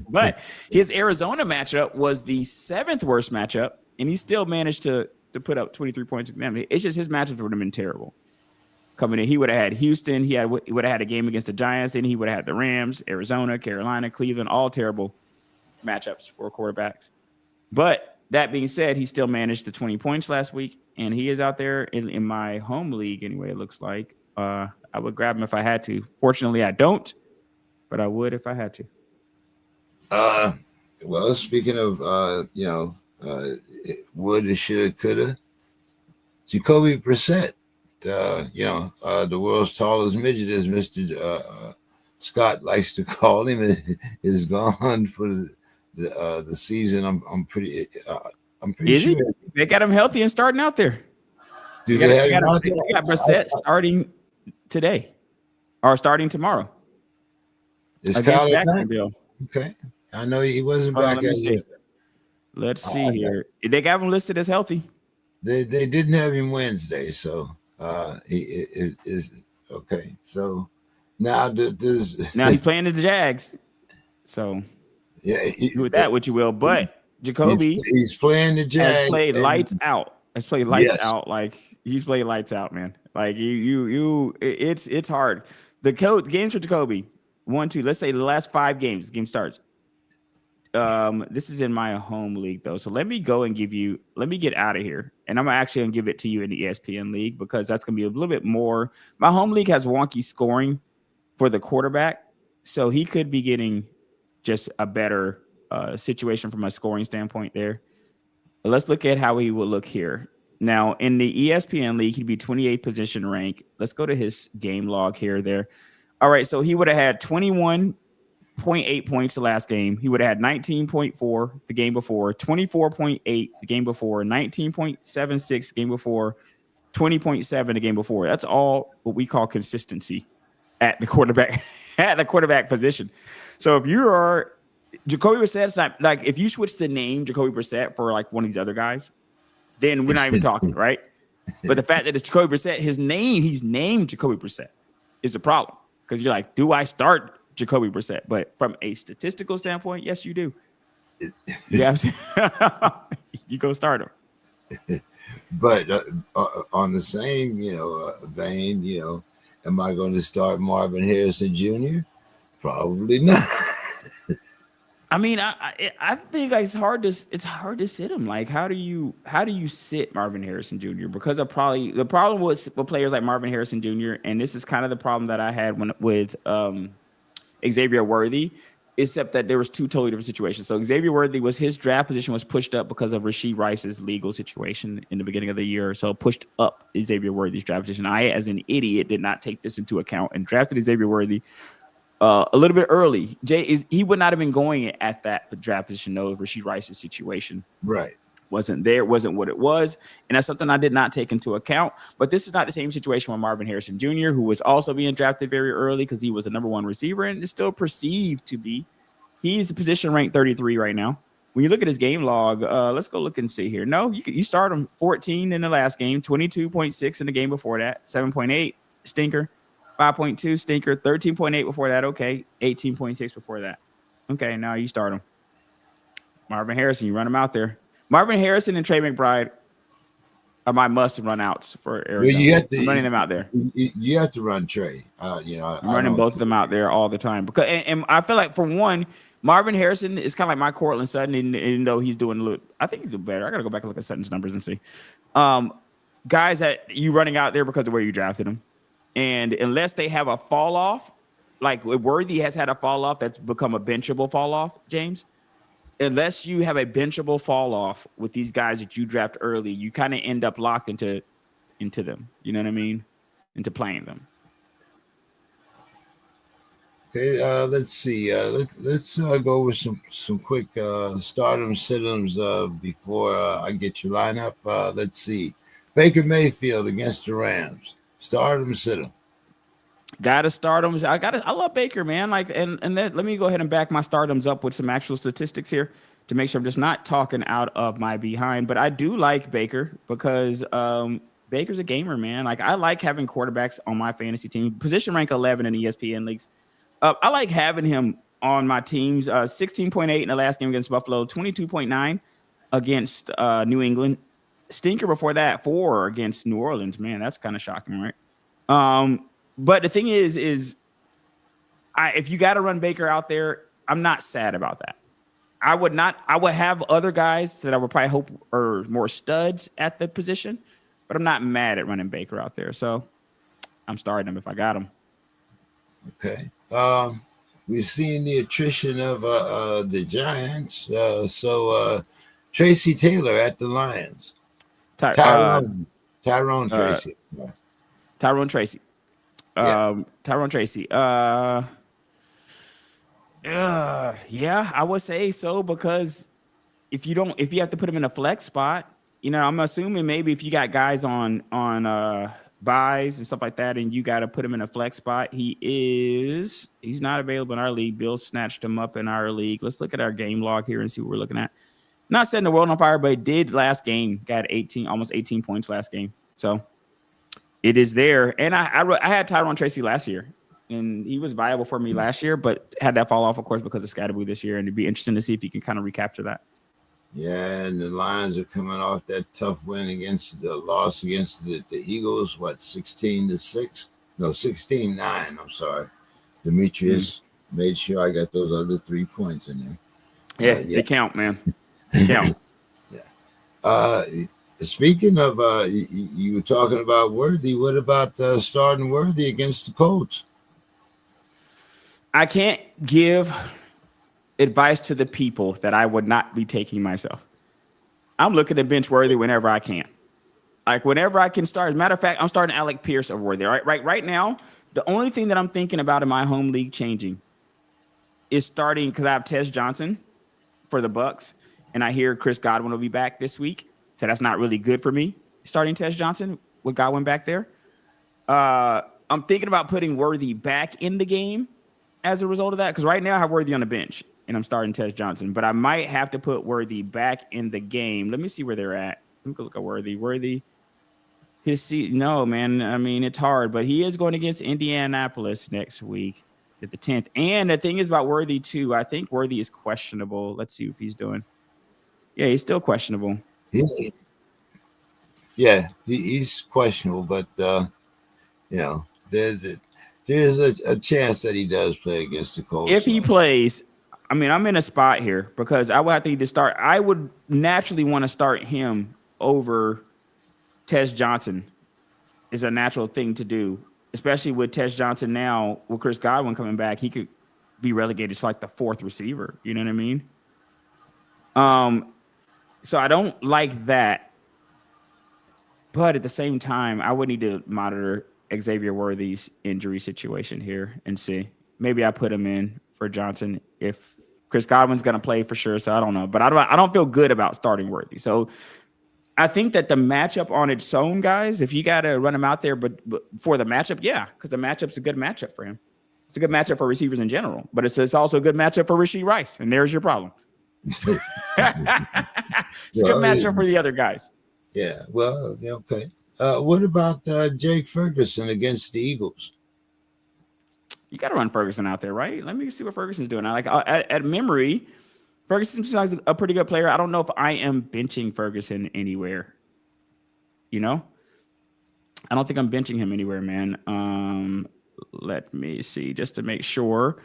But his Arizona matchup was the 7th worst matchup, and he still managed to put up 23 points. It's just his matchups would have been terrible. Coming in, he would have had Houston. He would have had a game against the Giants. Then he would have had the Rams, Arizona, Carolina, Cleveland, all terrible matchups for quarterbacks. But that being said, he still managed the 20 points last week, and he is out there in my home league anyway, it looks like. I would grab him if I had to. Fortunately, I don't, but I would if I had to. Well, speaking of, woulda, shoulda, coulda, Jacoby Brissett, the world's tallest midget, as Mr. Scott likes to call him, is gone for the season. I'm pretty sure they got him healthy and starting out there. They got Brissett starting today or starting tomorrow. Is Jacksonville? Okay, I know he wasn't back. Let's see here. They got him listed as healthy. They didn't have him Wednesday, so he is okay. So Now Now he's playing the Jags. So do with that what you will. But Jacoby he's playing the Jags. Has played lights out. Like he's played lights out, man. Like it's hard. The games for Jacoby, 1, 2. Let's say the last 5 games. Game starts. This is in my home league though, so let me get out of here, and I'm actually gonna give it to you in the ESPN league because that's gonna be a little bit more. My home league has wonky scoring for the quarterback, so he could be getting just a better situation from a scoring standpoint there. But let's look at how he will look here. Now in the ESPN league, he'd be 28th position rank. Let's go to his game log here. There. All right, so he would have had 21.8 points the last game. He would have had 19.4 the game before, 24.8 the game before, 19.76 the game before, 20.7 the game before. That's all what we call consistency at the quarterback position. So if you are Jacoby Brissett, it's not like if you switch the name Jacoby Brissett for like one of these other guys, then we're not even talking, right? But the fact that it's Jacoby Brissett, he's named Jacoby Brissett is the problem because you're like, do I start Jacoby Brissett? But from a statistical standpoint, yes, you do. You go start him. But on the same, vein, am I going to start Marvin Harrison Jr.? Probably not. I mean, I think it's hard to sit him. Like, how do you sit Marvin Harrison Jr.? Because the problem with players like Marvin Harrison Jr. and this is kind of the problem that I had with Xavier Worthy, except that there was 2 totally different situations. So Xavier Worthy his draft position was pushed up because of Rashee Rice's legal situation in the beginning of the year. So pushed up Xavier Worthy's draft position. I, as an idiot, did not take this into account and drafted Xavier Worthy a little bit early. He would not have been going at that draft position, though, if Rashee Rice's situation wasn't what it was. And that's something I did not take into account. But this is not the same situation with Marvin Harrison Jr., who was also being drafted very early because he was a number 1 receiver and is still perceived to be. He's position ranked 33 right now. When you look at his game log, let's go look and see here. No, you start him 14 in the last game, 22.6 in the game before that, 7.8 stinker, 5.2 stinker, 13.8 before that. Okay, 18.6 before that. Okay, now you start him. Marvin Harrison, you run him out there. Marvin Harrison and Trey McBride are my must-run outs for Arizona. I'm running them out there. You have to run Trey. I'm running both of them out there all the time because, and I feel like for one, Marvin Harrison is kind of like my Cortland Sutton, even though he's doing a little. I think he's doing better. I got to go back and look at Sutton's numbers and see. Guys that you running out there because of where you drafted them, and unless they have a fall off, like Worthy has had a fall off that's become a benchable fall off, James. Unless you have a benchable fall off with these guys that you draft early, you kind of end up locked into them. You know what I mean? Into playing them. Okay, let's see. Let's go with some quick stardom sit-ems before I get your lineup. Let's see. Baker Mayfield against the Rams. Stardom sit-em. Gotta start them. I love Baker, man. Like, and let me go ahead and back my stardoms up with some actual statistics here to make sure I'm just not talking out of my behind. But I do like Baker because Baker's a gamer, man. Like, I like having quarterbacks on my fantasy team. Position rank 11 in ESPN leagues. I like having him on my teams. 16.8 in the last game against Buffalo, 22.9 against New England. Stinker before that, 4 against New Orleans. Man, that's kind of shocking, right? But the thing is if you got to run Baker out there, I'm not sad about that. I would have other guys that I would probably hope are more studs at the position, but I'm not mad at running Baker out there. So I'm starting him if I got him. Okay. We've seen the attrition of the Giants. So Tracy Taylor at the Lions. Tyrone Tracy. Tyrone Tracy. Tyrone Tracy. Yeah, I would say so because if you have to put him in a flex spot, I'm assuming maybe if you got guys on buys and stuff like that, and you got to put him in a flex spot, he's not available in our league. Bill snatched him up in our league. Let's look at our game log here and see what we're looking at. Not setting the world on fire, but it did last game. Got almost 18 points last game. So it is there. And I had Tyrone Tracy last year. and he was viable for me last year, but had that fall off, of course, because of Scatterboo this year. And it'd be interesting to see if he can kind of recapture that. Yeah, and the Lions are coming off that tough win against the loss against the Eagles. What, 16-6? No, 16-9. I'm sorry. Demetrius made sure I got those other 3 points in there. Yeah, they count, man. They count. Speaking of, you were talking about Worthy. What about starting Worthy against the Colts? I can't give advice to the people that I would not be taking myself. I'm looking to bench Worthy whenever I can. Like whenever I can start. As a matter of fact, I'm starting Alec Pierce over Worthy. Right now, the only thing that I'm thinking about in my home league changing is starting, because I have Tez Johnson for the Bucks, and I hear Chris Godwin will be back this week. So that's not really good for me, starting Tez Johnson with Godwin back there. I'm thinking about putting Worthy back in the game as a result of that, because right now I have Worthy on the bench, and I'm starting Tez Johnson. But I might have to put Worthy back in the game. Let me see where they're at. Let me look at Worthy. His seat, no, man. I mean, it's hard, but he is going against Indianapolis next week at the 10th. And the thing is about Worthy, too, I think Worthy is questionable. Let's see if he's doing. Yeah, he's still questionable. He's questionable, but there's a chance that he does play against the Colts. If he plays, I mean, I'm in a spot here because I would have to either start. I would naturally want to start him over Tez Johnson. Is a natural thing to do, especially with Tez Johnson now. With Chris Godwin coming back, he could be relegated to like the 4th receiver. You know what I mean? So I don't like that. But at the same time, I would need to monitor Xavier Worthy's injury situation here and see. Maybe I put him in for Johnson if Chris Godwin's going to play for sure. So I don't know. But I don't feel good about starting Worthy. So I think that the matchup on its own, guys, if you got to run him out there, but for the matchup, yeah, because the matchup's a good matchup for him. It's a good matchup for receivers in general. But it's also a good matchup for Rashee Rice. And there's your problem. It's a good matchup for the other guys. Yeah, well, okay. What about Jake Ferguson against the Eagles? You got to run Ferguson out there, right? Let me see what Ferguson's doing. I like at memory, Ferguson seems like a pretty good player. I don't know if I am benching Ferguson anywhere. You know, I don't think I'm benching him anywhere, man. Let me see just to make sure.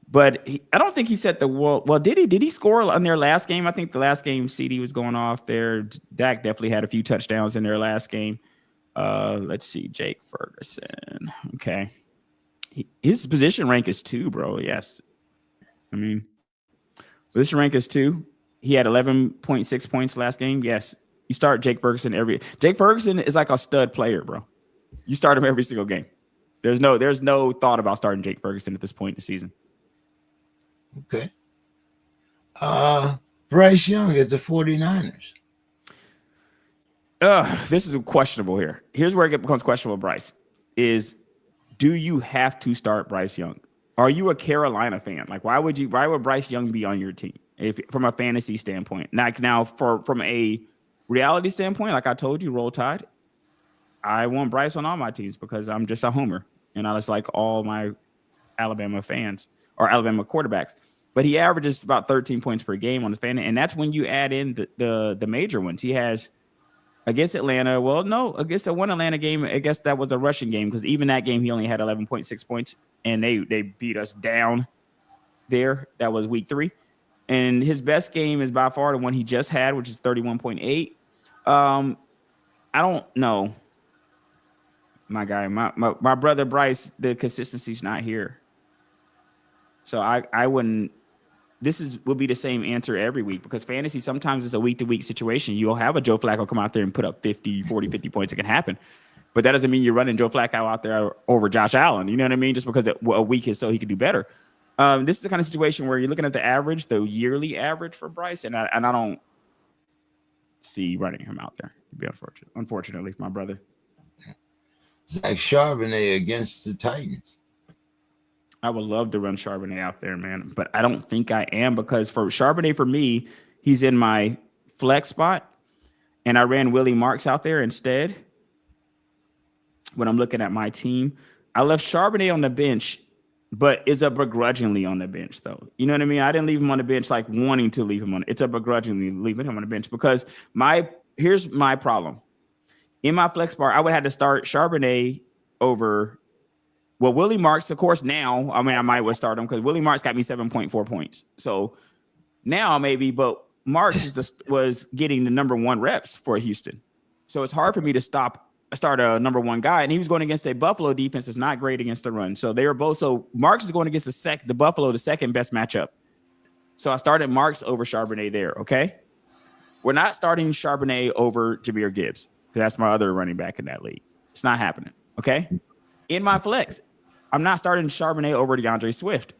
But I don't think he set the world. Well, did he? Did he score on their last game? I think the last game CD was going off there. Dak definitely had a few touchdowns in their last game. Let's see. Jake Ferguson. Okay. His position rank is 2, bro. Yes. I mean, position rank is 2. He had 11.6 points last game. Yes. You start Jake Ferguson Jake Ferguson is like a stud player, bro. You start him every single game. There's no thought about starting Jake Ferguson at this point in the season. Okay. Bryce Young at the 49ers. This is questionable here. Here's where it becomes questionable, Bryce, is do you have to start Bryce Young? Are you a Carolina fan? Like, why would Bryce Young be on your team if from a fantasy standpoint? Now from a reality standpoint, like I told you, Roll Tide, I want Bryce on all my teams because I'm just a homer. And I just like all my Alabama fans or Alabama quarterbacks. But he averages about 13 points per game on the fan. And that's when you add in the major ones. He has against Atlanta. Well, no, against the one Atlanta game, I guess that was a rushing game because even that game, he only had 11.6 points. And they beat us down there. That was week 3. And his best game is by far the one he just had, which is 31.8. I don't know. My guy, my brother Bryce, the consistency's not here. So I wouldn't. Will be the same answer every week because fantasy sometimes is a week-to-week situation. You'll have a Joe Flacco come out there and put up 50 points. It can happen. But that doesn't mean you're running Joe Flacco out there over Josh Allen. You know what I mean? Just because a week is so he could do better. This is the kind of situation where you're looking at the average, the yearly average for Bryce, and I don't see running him out there. It'd be unfortunately for my brother. Zach Charbonnet against the Titans. I would love to run Charbonnet out there, man, but I don't think I am because for Charbonnet, for me, he's in my flex spot, and I ran Willie Marks out there instead when I'm looking at my team. I left Charbonnet on the bench but it's a begrudgingly on the bench, though. You know what I mean? I didn't leave him on the bench like wanting to leave him on. It's a begrudgingly leaving him on the bench because here's my problem. In my flex bar, I would have to start Charbonnet over. Well, Willie Marks, of course, now, I mean, I might well start him because Willie Marks got me 7.4 points. So now maybe, but Marks was getting the number 1 reps for Houston. So it's hard for me to start a number 1 guy. And he was going against a Buffalo defense that's not great against the run. So they were both. So Marks is going against the Buffalo, the second best matchup. So I started Marks over Charbonnet there. Okay. We're not starting Charbonnet over Jahmyr Gibbs because that's my other running back in that league. It's not happening. Okay. In my flex, I'm not starting Charbonnet over DeAndre Swift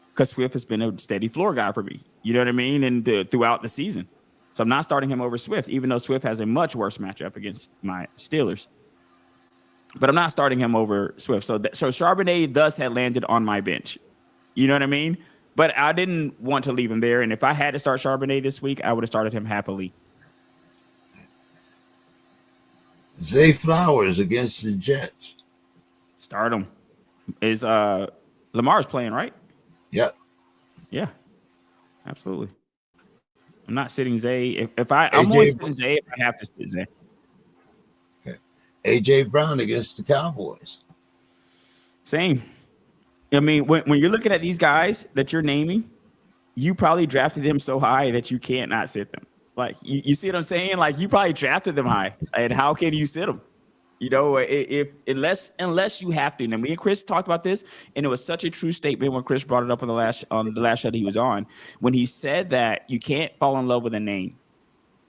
because Swift has been a steady floor guy for me. You know what I mean? And throughout the season. So I'm not starting him over Swift, even though Swift has a much worse matchup against my Steelers. But I'm not starting him over Swift. So Charbonnet thus had landed on my bench. You know what I mean? But I didn't want to leave him there. And if I had to start Charbonnet this week, I would have started him happily. Zay Flowers against the Jets. Start him. Is Lamar's playing, right? Yep. Yeah. Absolutely. I'm not sitting Zay. I'm always sitting Zay if I have to sit Zay. Okay. AJ Brown against the Cowboys. Same. I mean, when you're looking at these guys that you're naming, you probably drafted them so high that you can't not sit them. Like, you see what I'm saying? Like, you probably drafted them high, and how can you sit them? You know, unless you have to. And me and Chris talked about this, and it was such a true statement when Chris brought it up on the last show that he was on, when he said that you can't fall in love with a name,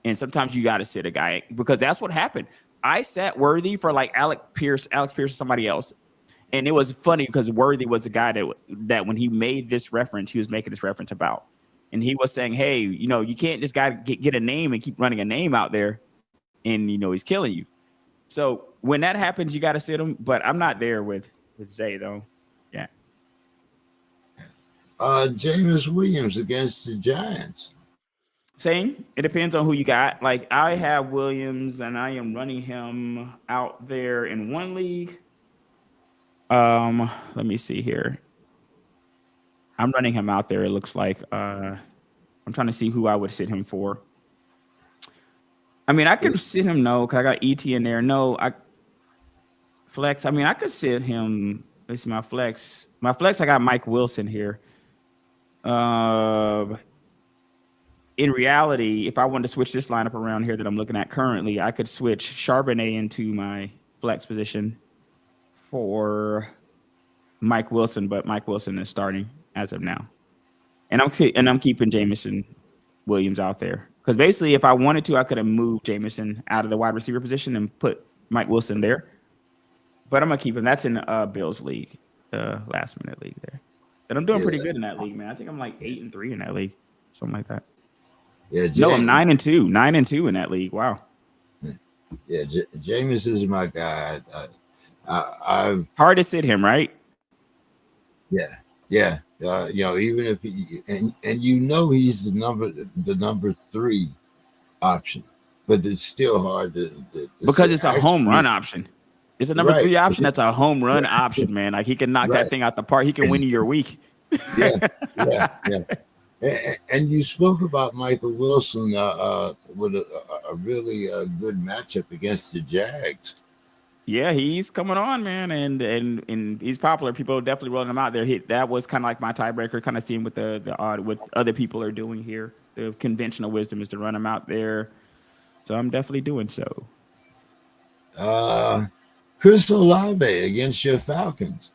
and sometimes you got to sit a guy because that's what happened. I sat Worthy for like Alex Pierce or somebody else, and it was funny because Worthy was the guy that when he made this reference, he was making this reference about, and he was saying, hey, you know, you can't just get a name and keep running a name out there, and you know he's killing you. So when that happens, you got to sit him. But I'm not there with Zay, though. Yeah. Jameis Williams against the Giants. Same. It depends on who you got. Like, I have Williams, and I am running him out there in one league. Let me see here. I'm running him out there. It looks like I'm trying to see who I would sit him for. I mean, I could sit him, no, because I got ET in there. No, flex. I mean, I could sit him. Let's see my flex. My flex, I got Mike Wilson here. In reality, if I wanted to switch this lineup around here that I'm looking at currently, I could switch Charbonnet into my flex position for Mike Wilson, but Mike Wilson is starting as of now. And I'm keeping Jameson Williams out there. Because basically, if I wanted to, I could have moved Jameson out of the wide receiver position and put Mike Wilson there. But I'm going to keep him. That's in Bill's league, the last minute league there. And I'm doing pretty good in that league, man. I think I'm like 8-3 in that league, something like that. Yeah, no, I'm 9-2. 9-2 in that league. Wow. Yeah, Jameis is my guy. I've hard to sit him, right? Yeah. You know, even if and you know he's the number 3 option, but it's still hard to because it's a home run option. It's a number 3 option. That's a home run option, man. Like, he can knock that thing out the park. He can win you your week. Yeah. And you spoke about Michael Wilson with a really good matchup against the Jags. Yeah, he's coming on, man, and he's popular. People are definitely rolling him out there. That was kind of like my tiebreaker, kind of seeing what what other people are doing here. The conventional wisdom is to run him out there, so I'm definitely doing so. Chris Olave against your Falcons.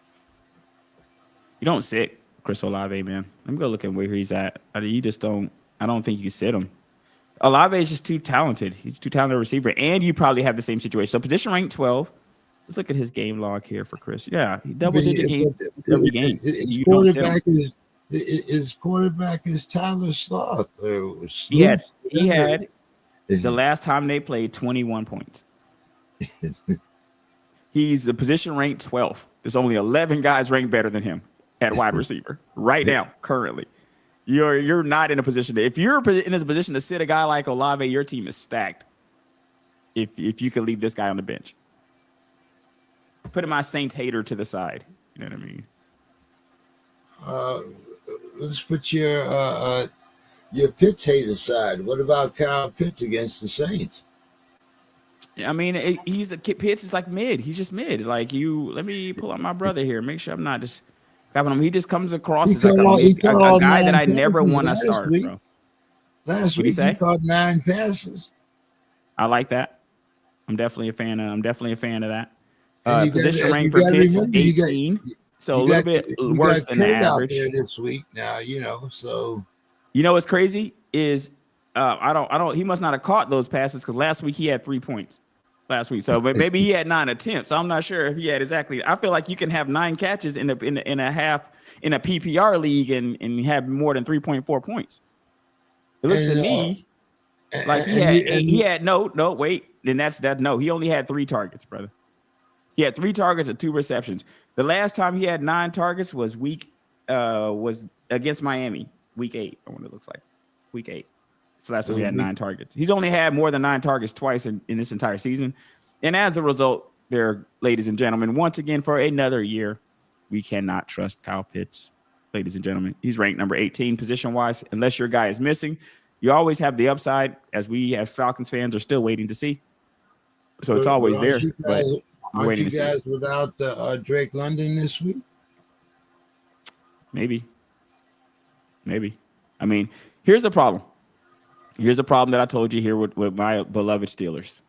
You don't sit Chris Olave, man. Let me go look at where he's at. You just don't. I don't think you sit him. Olave is just too talented. He's too talented receiver, and you probably have the same situation. So position rank 12. Let's look at his game log here for Chris. Yeah, he double-digit game every game. His quarterback is Tyler Sloth. He had the last time they played 21 points. He's the position ranked 12th. There's only 11 guys ranked better than him at wide receiver right now, currently. You're not in a position if you're in a position to sit a guy like Olave, your team is stacked. If you can leave this guy on the bench. Putting my Saints hater to the side. You know what I mean? let's put your Pitts hate aside. What about Kyle Pitts against the Saints? I mean, he's a Pitts is like mid. He's just mid. Like let me pull up my brother here. Make sure I'm not just grabbing him. He just comes across as like a guy that I never want to start, bro. Last week he caught 9 passes. I like that. I'm definitely a fan of that. Position rank for Pitts is 18, so a little bit worse than the average. Out there this week now, so what's crazy is he must not have caught those passes because last week he had 3 points last week. So but maybe he had 9 attempts. I'm not sure if he had exactly. I feel like you can have 9 catches in a half in a PPR league and have more than 3.4 points. It looks to me like he had no wait. Then that's no. He only had 3 targets, brother. He had 3 targets and 2 receptions. The last time he had 9 targets was was against Miami, week 8. I wonder what it looks like. Week 8. So last time he had 9 targets. He's only had more than 9 targets twice in this entire season. And as a result, there, ladies and gentlemen, once again for another year, we cannot trust Kyle Pitts. Ladies and gentlemen, he's ranked number 18 position-wise. Unless your guy is missing, you always have the upside, as we as Falcons fans are still waiting to see. So it's always there. Aren't you guys without Drake London this week? Maybe. I mean, here's a problem. Here's a problem that I told you here with my beloved Steelers.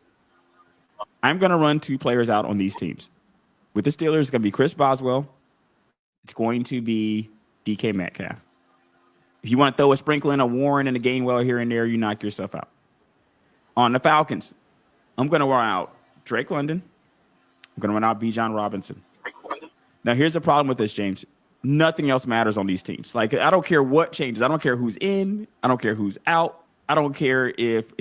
I'm going to run 2 players out on these teams. With the Steelers, it's going to be Chris Boswell. It's going to be DK Metcalf. If you want to throw a sprinkle in a Warren and a Gainwell here and there, you knock yourself out. On the Falcons, I'm going to run out Drake London. I'm going to run out Bijan Robinson. Now, here's the problem with this, James. Nothing else matters on these teams. Like, I don't care what changes. I don't care who's in. I don't care who's out. I don't care if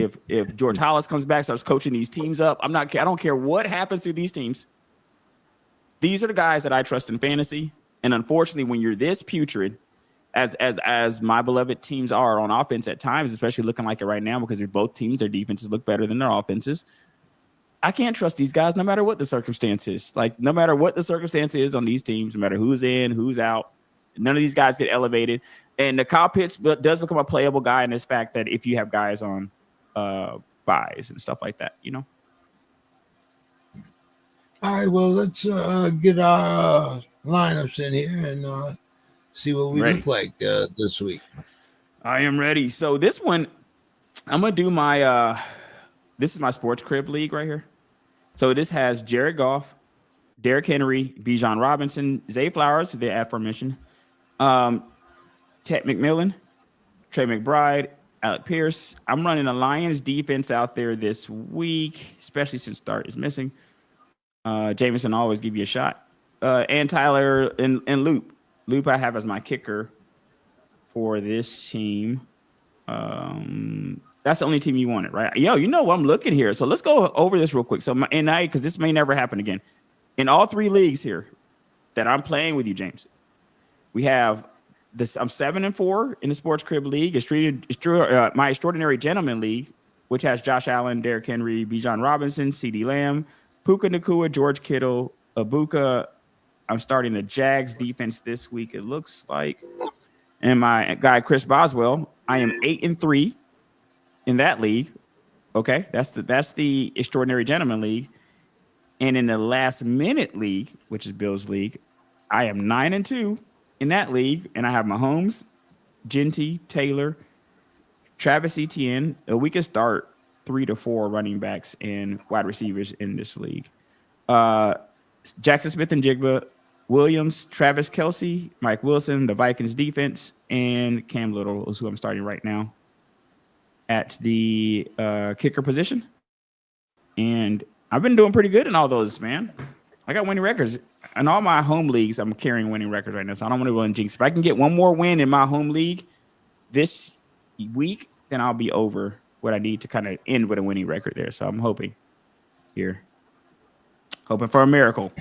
George Hollis comes back, starts coaching these teams up. I don't care what happens to these teams. These are the guys that I trust in fantasy. And unfortunately, when you're this putrid, as my beloved teams are on offense at times, especially looking like it right now, because both teams, their defenses look better than their offenses. I can't trust these guys no matter what the circumstance is. Like, no matter what the circumstance is on these teams, no matter who's in, who's out, none of these guys get elevated. And the Kyle Pitts does become a playable guy in this fact that if you have guys on buys and stuff like that, All right, well, let's get our lineups in here and see what we look like this week. I am ready. So this one, I'm going to do this is my Sports Crib League right here. So this has Jared Goff, Derrick Henry, Bijan Robinson, Zay Flowers, the aforementioned, Ted McMillan, Trey McBride, Alec Pierce. I'm running a Lions defense out there this week, especially since Dart is missing. Jameson always give you a shot. And Tyler and Loop. Loop I have as my kicker for this team. That's the only team you wanted, right? Yo, you know what I'm looking here. So let's go over this real quick. So because this may never happen again. In all 3 leagues here that I'm playing with you, James, we have this. I'm 7-4 in the Sports Crib League. It's my Extraordinary Gentleman League, which has Josh Allen, Derrick Henry, Bijan Robinson, CeeDee Lamb, Puka Nacua, George Kittle, Ibuka. I'm starting the Jags defense this week, it looks like. And my guy, Chris Boswell, I am 8-3 in that league. Okay, that's the Extraordinary Gentleman League. And in the Last Minute League, which is Bill's league, I am 9-2 in that league. And I have Mahomes, Genty, Taylor, Travis Etienne. We can start 3 to 4 running backs and wide receivers in this league. Jackson Smith and Jigba, Williams, Travis Kelce, Mike Wilson, the Vikings defense, and Cam Little is who I'm starting right now at the kicker position. And I've been doing pretty good in all those, man. I got winning records. In all my home leagues, I'm carrying winning records right now, so I don't want to run jinx. If I can get one more win in my home league this week, then I'll be over what I need to kind of end with a winning record there. So I'm hoping here. Hoping for a miracle.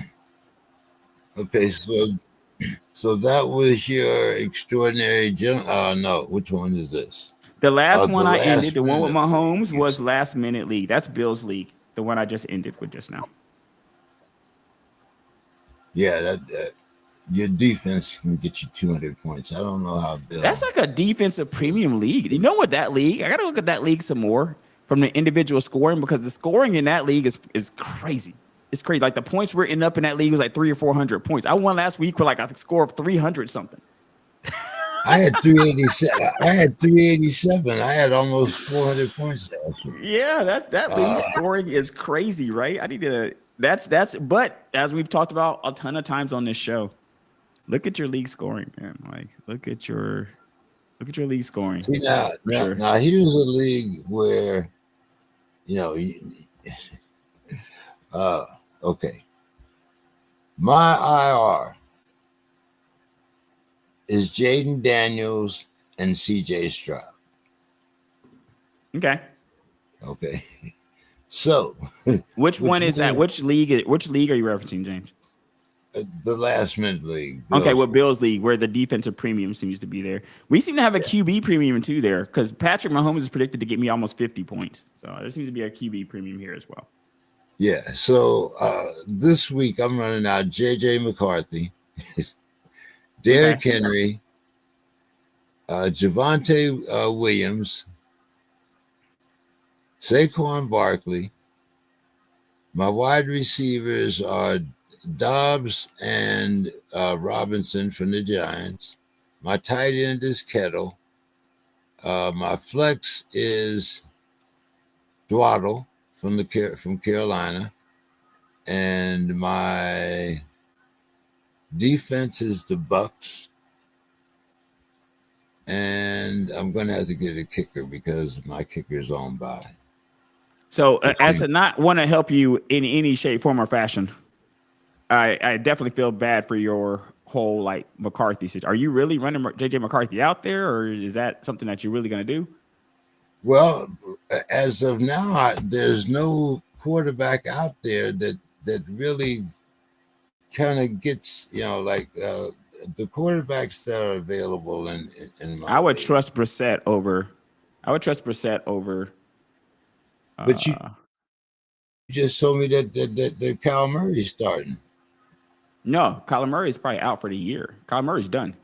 Okay, so that was your Extraordinary no, which one is this? The last one I ended, the one with Mahomes, was Last Minute League. That's Bill's league, the one I just ended with just now. Yeah, that your defense can get you 200 points. I don't know how Bill. That's like a defensive premium league. You know what that league? I got to look at that league some more from the individual scoring, because the scoring in that league is crazy. It's crazy. Like the points we're ending up in that league was like 300 or 400 points. I won last week with like a score of 300 something. I had 387. I had almost 400 points last week. Yeah, that league scoring is crazy, right? I need to. That's. But as we've talked about a ton of times on this show, look at your league scoring, man. Like look at your league scoring. See now here's a league where, okay. My IR is Jaden Daniels and CJ Stroud. Okay. So, which one is that? Which league are you referencing, James? The last minute league. Okay, well, Bill's league, where the defensive premium seems to be there. We seem to have a QB premium too there, because Patrick Mahomes is predicted to get me almost 50 points. So there seems to be a QB premium here as well. Yeah. So this week I'm running out J.J. McCarthy, Derrick Henry, Javonte Williams, Saquon Barkley. My wide receivers are Dobbs and Robinson from the Giants. My tight end is Kettle. My flex is Dwaddle from Carolina, and my defense is the Bucks. And I'm going to have to get a kicker because my kicker is on by. So as to not want to help you in any shape, form, or fashion, I definitely feel bad for your whole like McCarthy situation. Are you really running JJ McCarthy out there, or is that something that you're really going to do? Well, as of now, there's no quarterback out there that really kind of gets, the quarterbacks that are available in my I would league. trust Brissett over. But you just told me that Kyle Murray's starting. No, Kyler Murray is probably out for the year. Kyler Murray's done.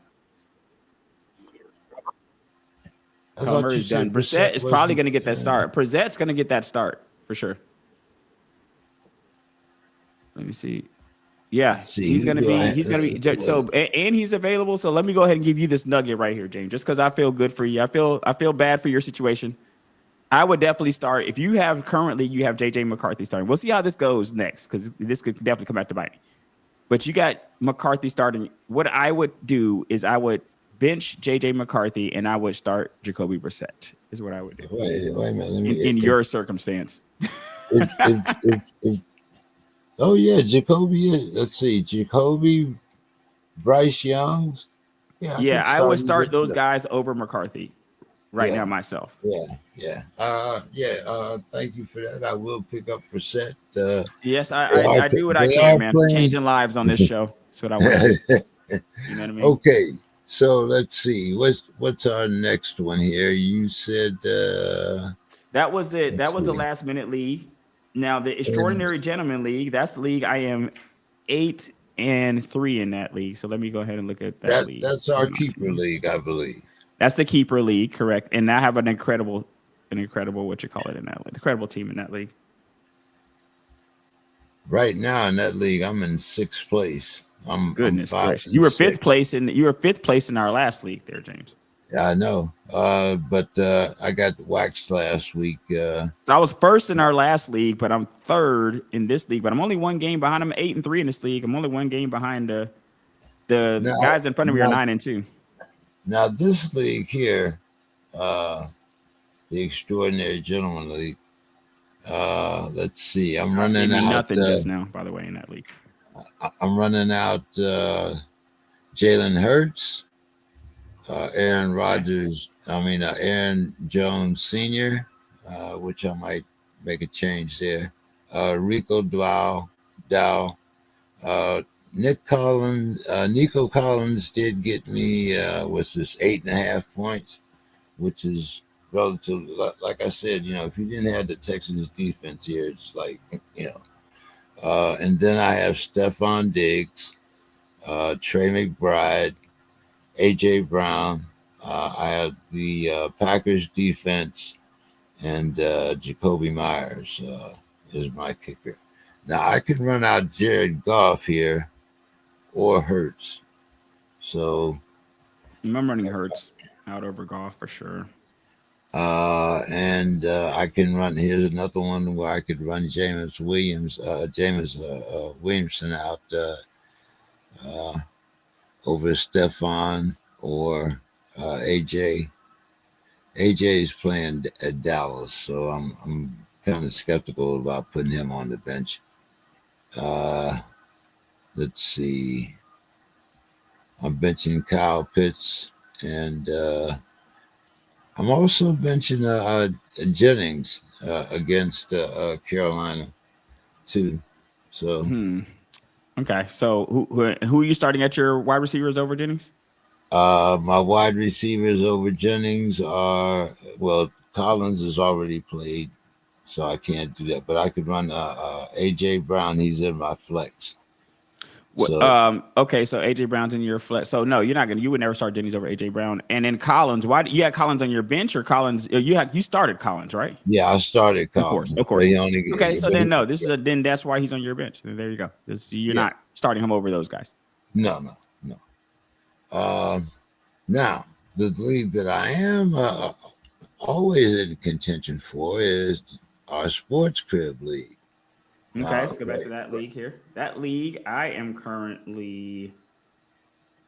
Kyler Murray's done. Brissett is probably going to get that start. Brissett's going to get that start for sure. Let me see. Yeah, he's going to be. So, and he's available. So let me go ahead and give you this nugget right here, James. Just because I feel good for you, I feel bad for your situation. I would definitely start if you have JJ McCarthy starting. We'll see how this goes next, because this could definitely come back to bite me. But you got McCarthy starting. What I would do is I would bench JJ McCarthy and I would start Jacoby Brissett. Is what I would do. Wait a minute. In your circumstance. Oh yeah, Jacoby. Let's see, Jacoby, Bryce Young. Yeah, I would start those guys over McCarthy now myself. Yeah. Thank you for that. I will pick up Brissett. Yes, I do what I can, man. Changing lives on this show. That's what I want to do. You know what I mean? Okay, so let's see. What's our next one here? You said that was it. That was the last minute league. Now the Extraordinary Gentleman League. That's the league I am 8-3 in that league. So let me go ahead and look at that league. That's our keeper league, I believe. That's the keeper league, correct? And I have an incredible what you call it in that league, incredible team in that league. Right now in that league, I'm in 6th place. Goodness gracious! You were 5th place in our last league, there, James. Yeah, I know. But I got waxed last week. So I was 1st in our last league, but I'm 3rd in this league. But I'm only 1 game behind. I'm 8-3 in this league. I'm only 1 game behind the guys in front of me are 9-2. Now this league here, the Extraordinary Gentleman League. Let's see. I'm running out nothing just now, by the way, in that league. I'm running out Jalen Hurts, Aaron Jones Sr., which I might make a change there. Rico Dow. Nico Collins did get me, 8.5 points, which is relatively, like I said, if you didn't have the Texans defense here, it's like, and then I have Stephon Diggs, Trey McBride, A.J. Brown. I have the Packers defense, and Jacoby Myers is my kicker. Now, I can run out Jared Goff here or Hurts. So I'm running Hurts out over Goff for sure. And I can run. Here's another one where I could run James Williamson out over Stefan or AJ. AJ is playing at Dallas, so I'm kind of skeptical about putting him on the bench. Let's see. I'm benching Kyle Pitts, and I'm also benching Jennings against Carolina too. So, Okay. So who are you starting at your wide receivers over Jennings? my wide receivers over Jennings are Collins has already played, so I can't do that. But I could run AJ Brown. He's in my flex. So, okay, so AJ Brown's in your flex. So no, you would never start Jennings over AJ Brown. And then Collins, why you had Collins on your bench or Collins? You started Collins, right? Yeah, I started Collins. Of course. Okay, so then no, then that's why he's on your bench. There you go. You're not starting him over those guys. No. Now the league that I am always in contention for is our Sports Crib League. Okay, let's go back to that league here. That league, I am currently.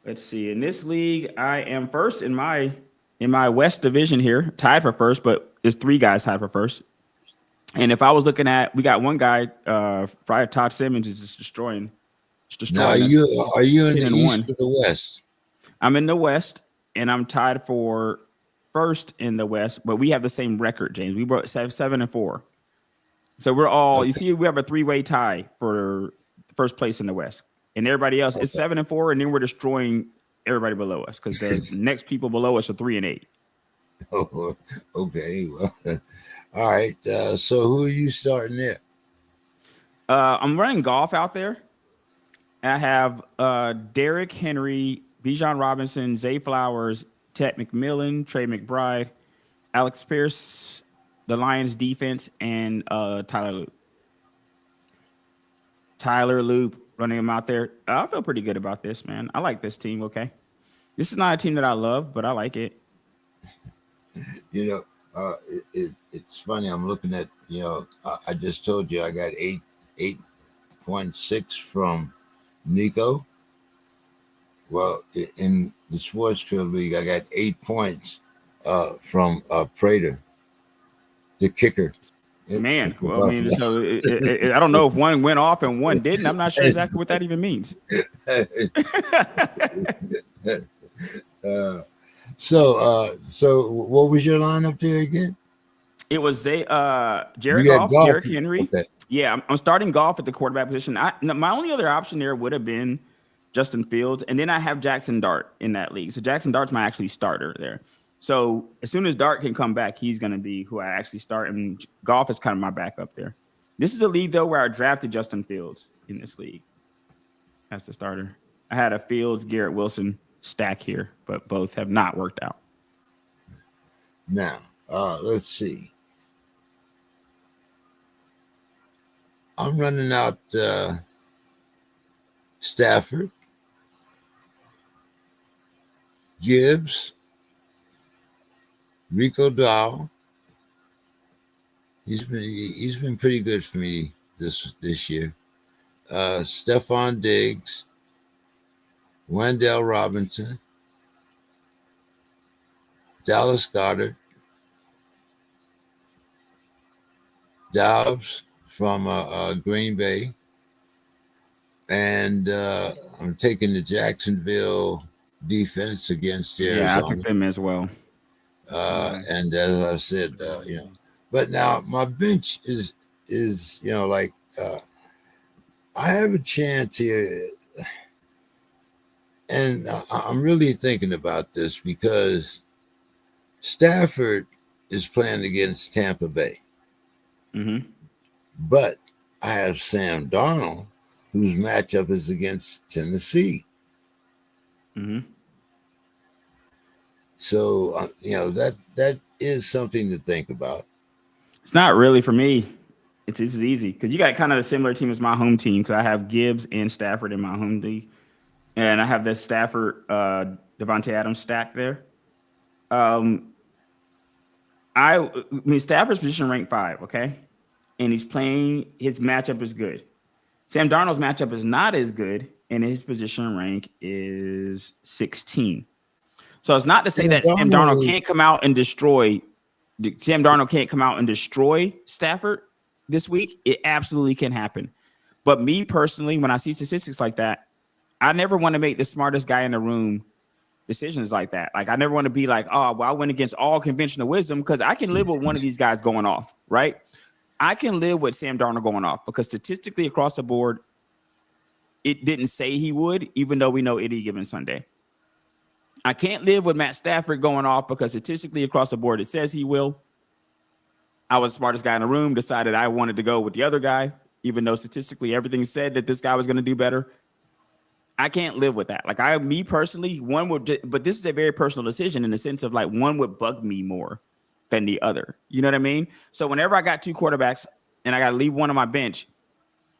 Let's see. In this league, I am first in my West division here, tied for first, but there's 3 guys tied for first. And if I was looking at, we got one guy, Friar Todd Simmons is just destroying. Now, are you in the East or the West? I'm in the West, and I'm tied for first in the West, but we have the same record, James. We brought 7-4. So we're all, you see, we have a 3-way tie for first place in the West. And everybody else is 7-4, and then we're destroying everybody below us because the next people below us are 3-8. Oh, okay. Well, all right. So who are you starting there? I'm running Golf out there. I have Derrick Henry, Bijan Robinson, Zay Flowers, Ted McMillan, Trey McBride, Alex Pierce, the Lions defense, and Tyler Loop running him out there. I feel pretty good about this, man. I like this team. Okay. This is not a team that I love, but I like it. It's funny. I'm looking at, I just told you I got 8.6 from Nico. Well, in the Sports Crib League, I got 8 points from Prater, the kicker. Man, well, I mean, so I don't know if one went off and one didn't. I'm not sure exactly what that even means. So what was your lineup there again? It was Jared Goff, Derrick Henry. Okay. Yeah, I'm starting Goff at the quarterback position. My only other option there would have been Justin Fields, and then I have Jackson Dart in that league. So Jackson Dart's my actually starter there. So as soon as Dart can come back, he's going to be who I actually start, and Goff is kind of my backup there. This is a league, though, where I drafted Justin Fields in this league as the starter. I had a Fields, Garrett Wilson stack here, but both have not worked out. Now, let's see. I'm running out Stafford, Gibbs, Rico Dow. He's been pretty good for me this year. Stephon Diggs, Wendell Robinson, Dallas Goedert, Dobbs from Green Bay, and I'm taking the Jacksonville defense against Arizona. Yeah, I took them as well. And as I said, but now my bench is I have a chance here, and I'm really thinking about this because Stafford is playing against Tampa Bay. Mm-hmm. But I have Sam Darnold, whose matchup is against Tennessee. Mm-hmm. So that is something to think about. It's not really for me. It's easy because you got kind of a similar team as my home team because I have Gibbs and Stafford in my home league, and I have this Stafford Devontae Adams stack there. I mean Stafford's position ranked 5, okay, and he's playing. His matchup is good. Sam Darnold's matchup is not as good, and his position rank is 16. So it's not to say that Sam Darnold can't come out and destroy. Sam Darnold can't come out and destroy Stafford this week. It absolutely can happen. But me personally, when I see statistics like that, I never want to make the smartest guy in the room decisions like that. Like I never want to be like, oh, well, I went against all conventional wisdom because I can live with one of these guys going off, right? I can live with Sam Darnold going off because statistically across the board, it didn't say he would, even though we know any given Sunday. I can't live with Matt Stafford going off because statistically across the board, it says he will. I was the smartest guy in the room, decided I wanted to go with the other guy, even though statistically everything said that this guy was going to do better. I can't live with that. Like me personally, one would, but this is a very personal decision in the sense of like one would bug me more than the other. You know what I mean? So whenever I got 2 quarterbacks and I got to leave one on my bench,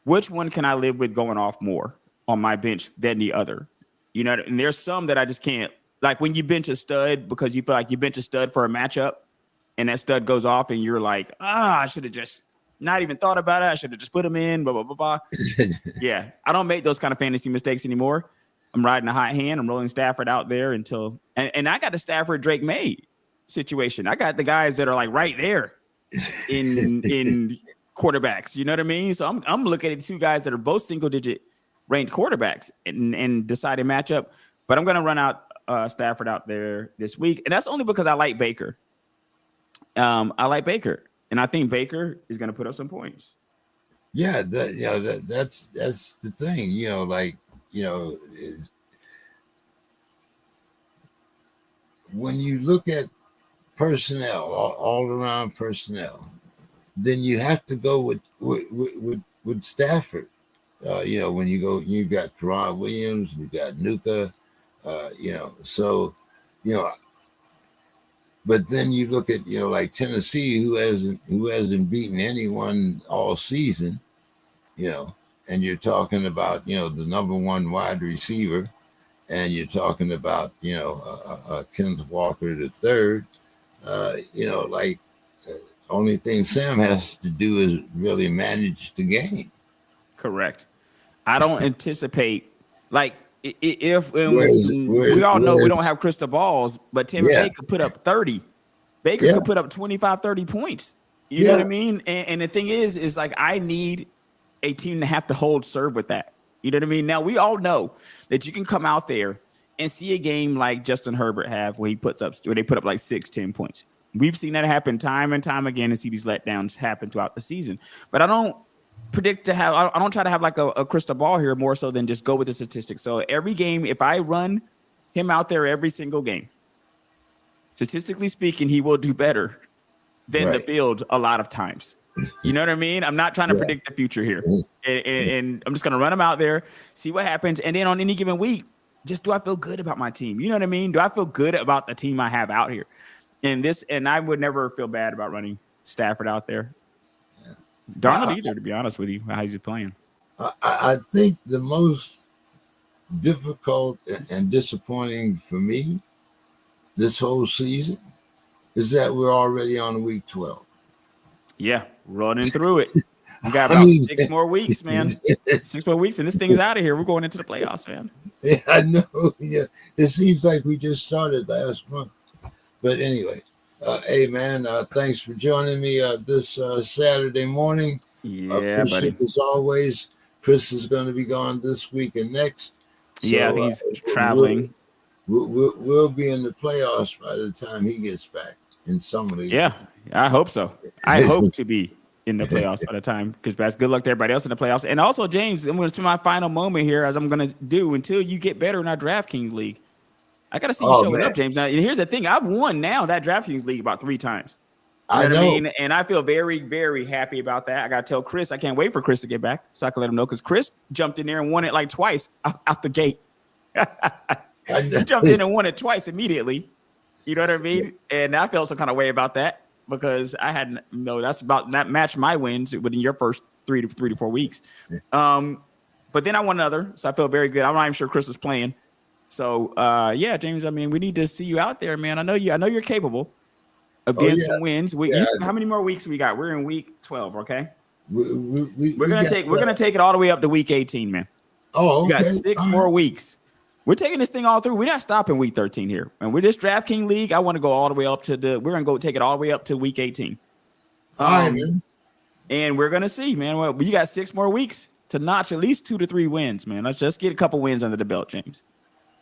which one can I live with going off more on my bench than the other? You know, and there's some that I just can't. Like when you bench a stud because you feel like you bench a stud for a matchup and that stud goes off and you're like, I should have just not even thought about it. I should have just put him in, blah, blah, blah, blah. Yeah, I don't make those kind of fantasy mistakes anymore. I'm riding a hot hand. I'm rolling Stafford out there until – and I got the Stafford Drake May situation. I got the guys that are like right there in quarterbacks. You know what I mean? So I'm looking at the 2 guys that are both single-digit ranked quarterbacks and deciding matchup. But I'm going to run out Stafford out there this week. And that's only because I like Baker. I like Baker. And I think Baker is going to put up some points. Yeah, that's the thing. Is when you look at personnel, all around personnel, then you have to go with Stafford. When you got Karan Williams, you got Nuka, but then you look at, like Tennessee, who hasn't beaten anyone all season, and you're talking about, the number 1 wide receiver, and you're talking about, Kenneth Walker the third, only thing Sam has to do is really manage the game. Correct. I don't anticipate we all know we don't have crystal balls, but Tampa Bay could put up 30. Baker could put up 25, 30 points. You know what I mean? And the thing is like I need a team to have to hold serve with that. You know what I mean? Now we all know that you can come out there and see a game like Justin Herbert have where they put up like 6-10 points. We've seen that happen time and time again and see these letdowns happen throughout the season. But I don't try to have like a crystal ball here more so than just go with the statistics. So every game, if I run him out there every single game, statistically speaking, he will do better than the field a lot of times. You know what I mean? I'm not trying to predict the future here. And I'm just going to run him out there, see what happens. And then on any given week, just do I feel good about my team? You know what I mean? Do I feel good about the team I have out here? And I would never feel bad about running Stafford out there. Darnold either, to be honest with you, how he's playing. I think the most difficult and disappointing for me this whole season is that we're already on week 12. Yeah, running through it. We got about 6 more weeks, man. 6 more weeks, and this thing's out of here. We're going into the playoffs, man. Yeah, I know. Yeah, it seems like we just started last month. But anyway. Hey, man, thanks for joining me this Saturday morning. Yeah, appreciate buddy. As always, Chris is going to be gone this week and next. So, yeah, he's traveling. We'll be in the playoffs by the time he gets back in some of the. Yeah, I hope so. I hope to be in the playoffs by the time Chris backs. Good luck to everybody else in the playoffs. And also, James, I'm going to spend my final moment here as I'm going to do until you get better in our DraftKings league. I got to see you showing up, James. Now, here's the thing. I've won now that DraftKings league about 3 times. You know what I mean? And I feel very, very happy about that. I got to tell Chris, I can't wait for Chris to get back so I can let him know because Chris jumped in there and won it like twice out the gate. You jumped in and won it twice immediately. You know what I mean? And I felt some kind of way about that because I had that's about that matched my wins within your first 3 to 4 weeks. But then I won another, so I felt very good. I'm not even sure Chris was playing. So yeah, James. I mean, we need to see you out there, man. I know you're capable of getting some wins. How many more weeks we got? We're in week 12. Okay. We're gonna take it all the way up to week 18, man. Oh, okay. We got 6 more weeks. We're taking this thing all through. We're not stopping week 13 here. And with this DraftKings league, I want to go all the way up to we're gonna go take it all the way up to week 18. All right, man. And we're gonna see, man. Well, you got 6 more weeks to notch at least 2 to 3 wins, man. Let's just get a couple wins under the belt, James.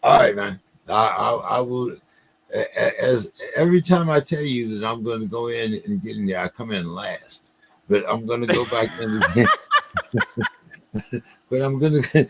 All right, man. I will. As every time I tell you that I'm going to go in and get in there, I come in last. But I'm going to go back in again. But I'm going to.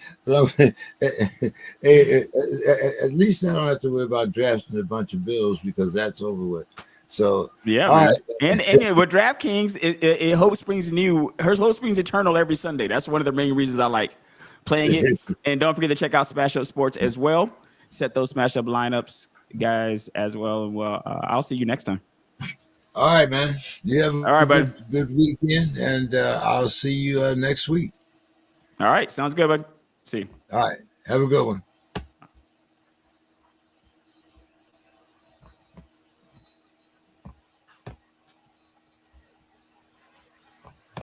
At least I don't have to worry about drafting a bunch of bills because that's over with. So yeah, right. and with DraftKings, it hope springs new. Hope springs eternal every Sunday. That's one of the main reasons I like playing it. And don't forget to check out Smash Up Sports as well. Set those smash up lineups, guys, as well. And well, I'll see you next time. All right, man. You have a good weekend, and I'll see you next week. All right, sounds good, bud. See you. All right, have a good one.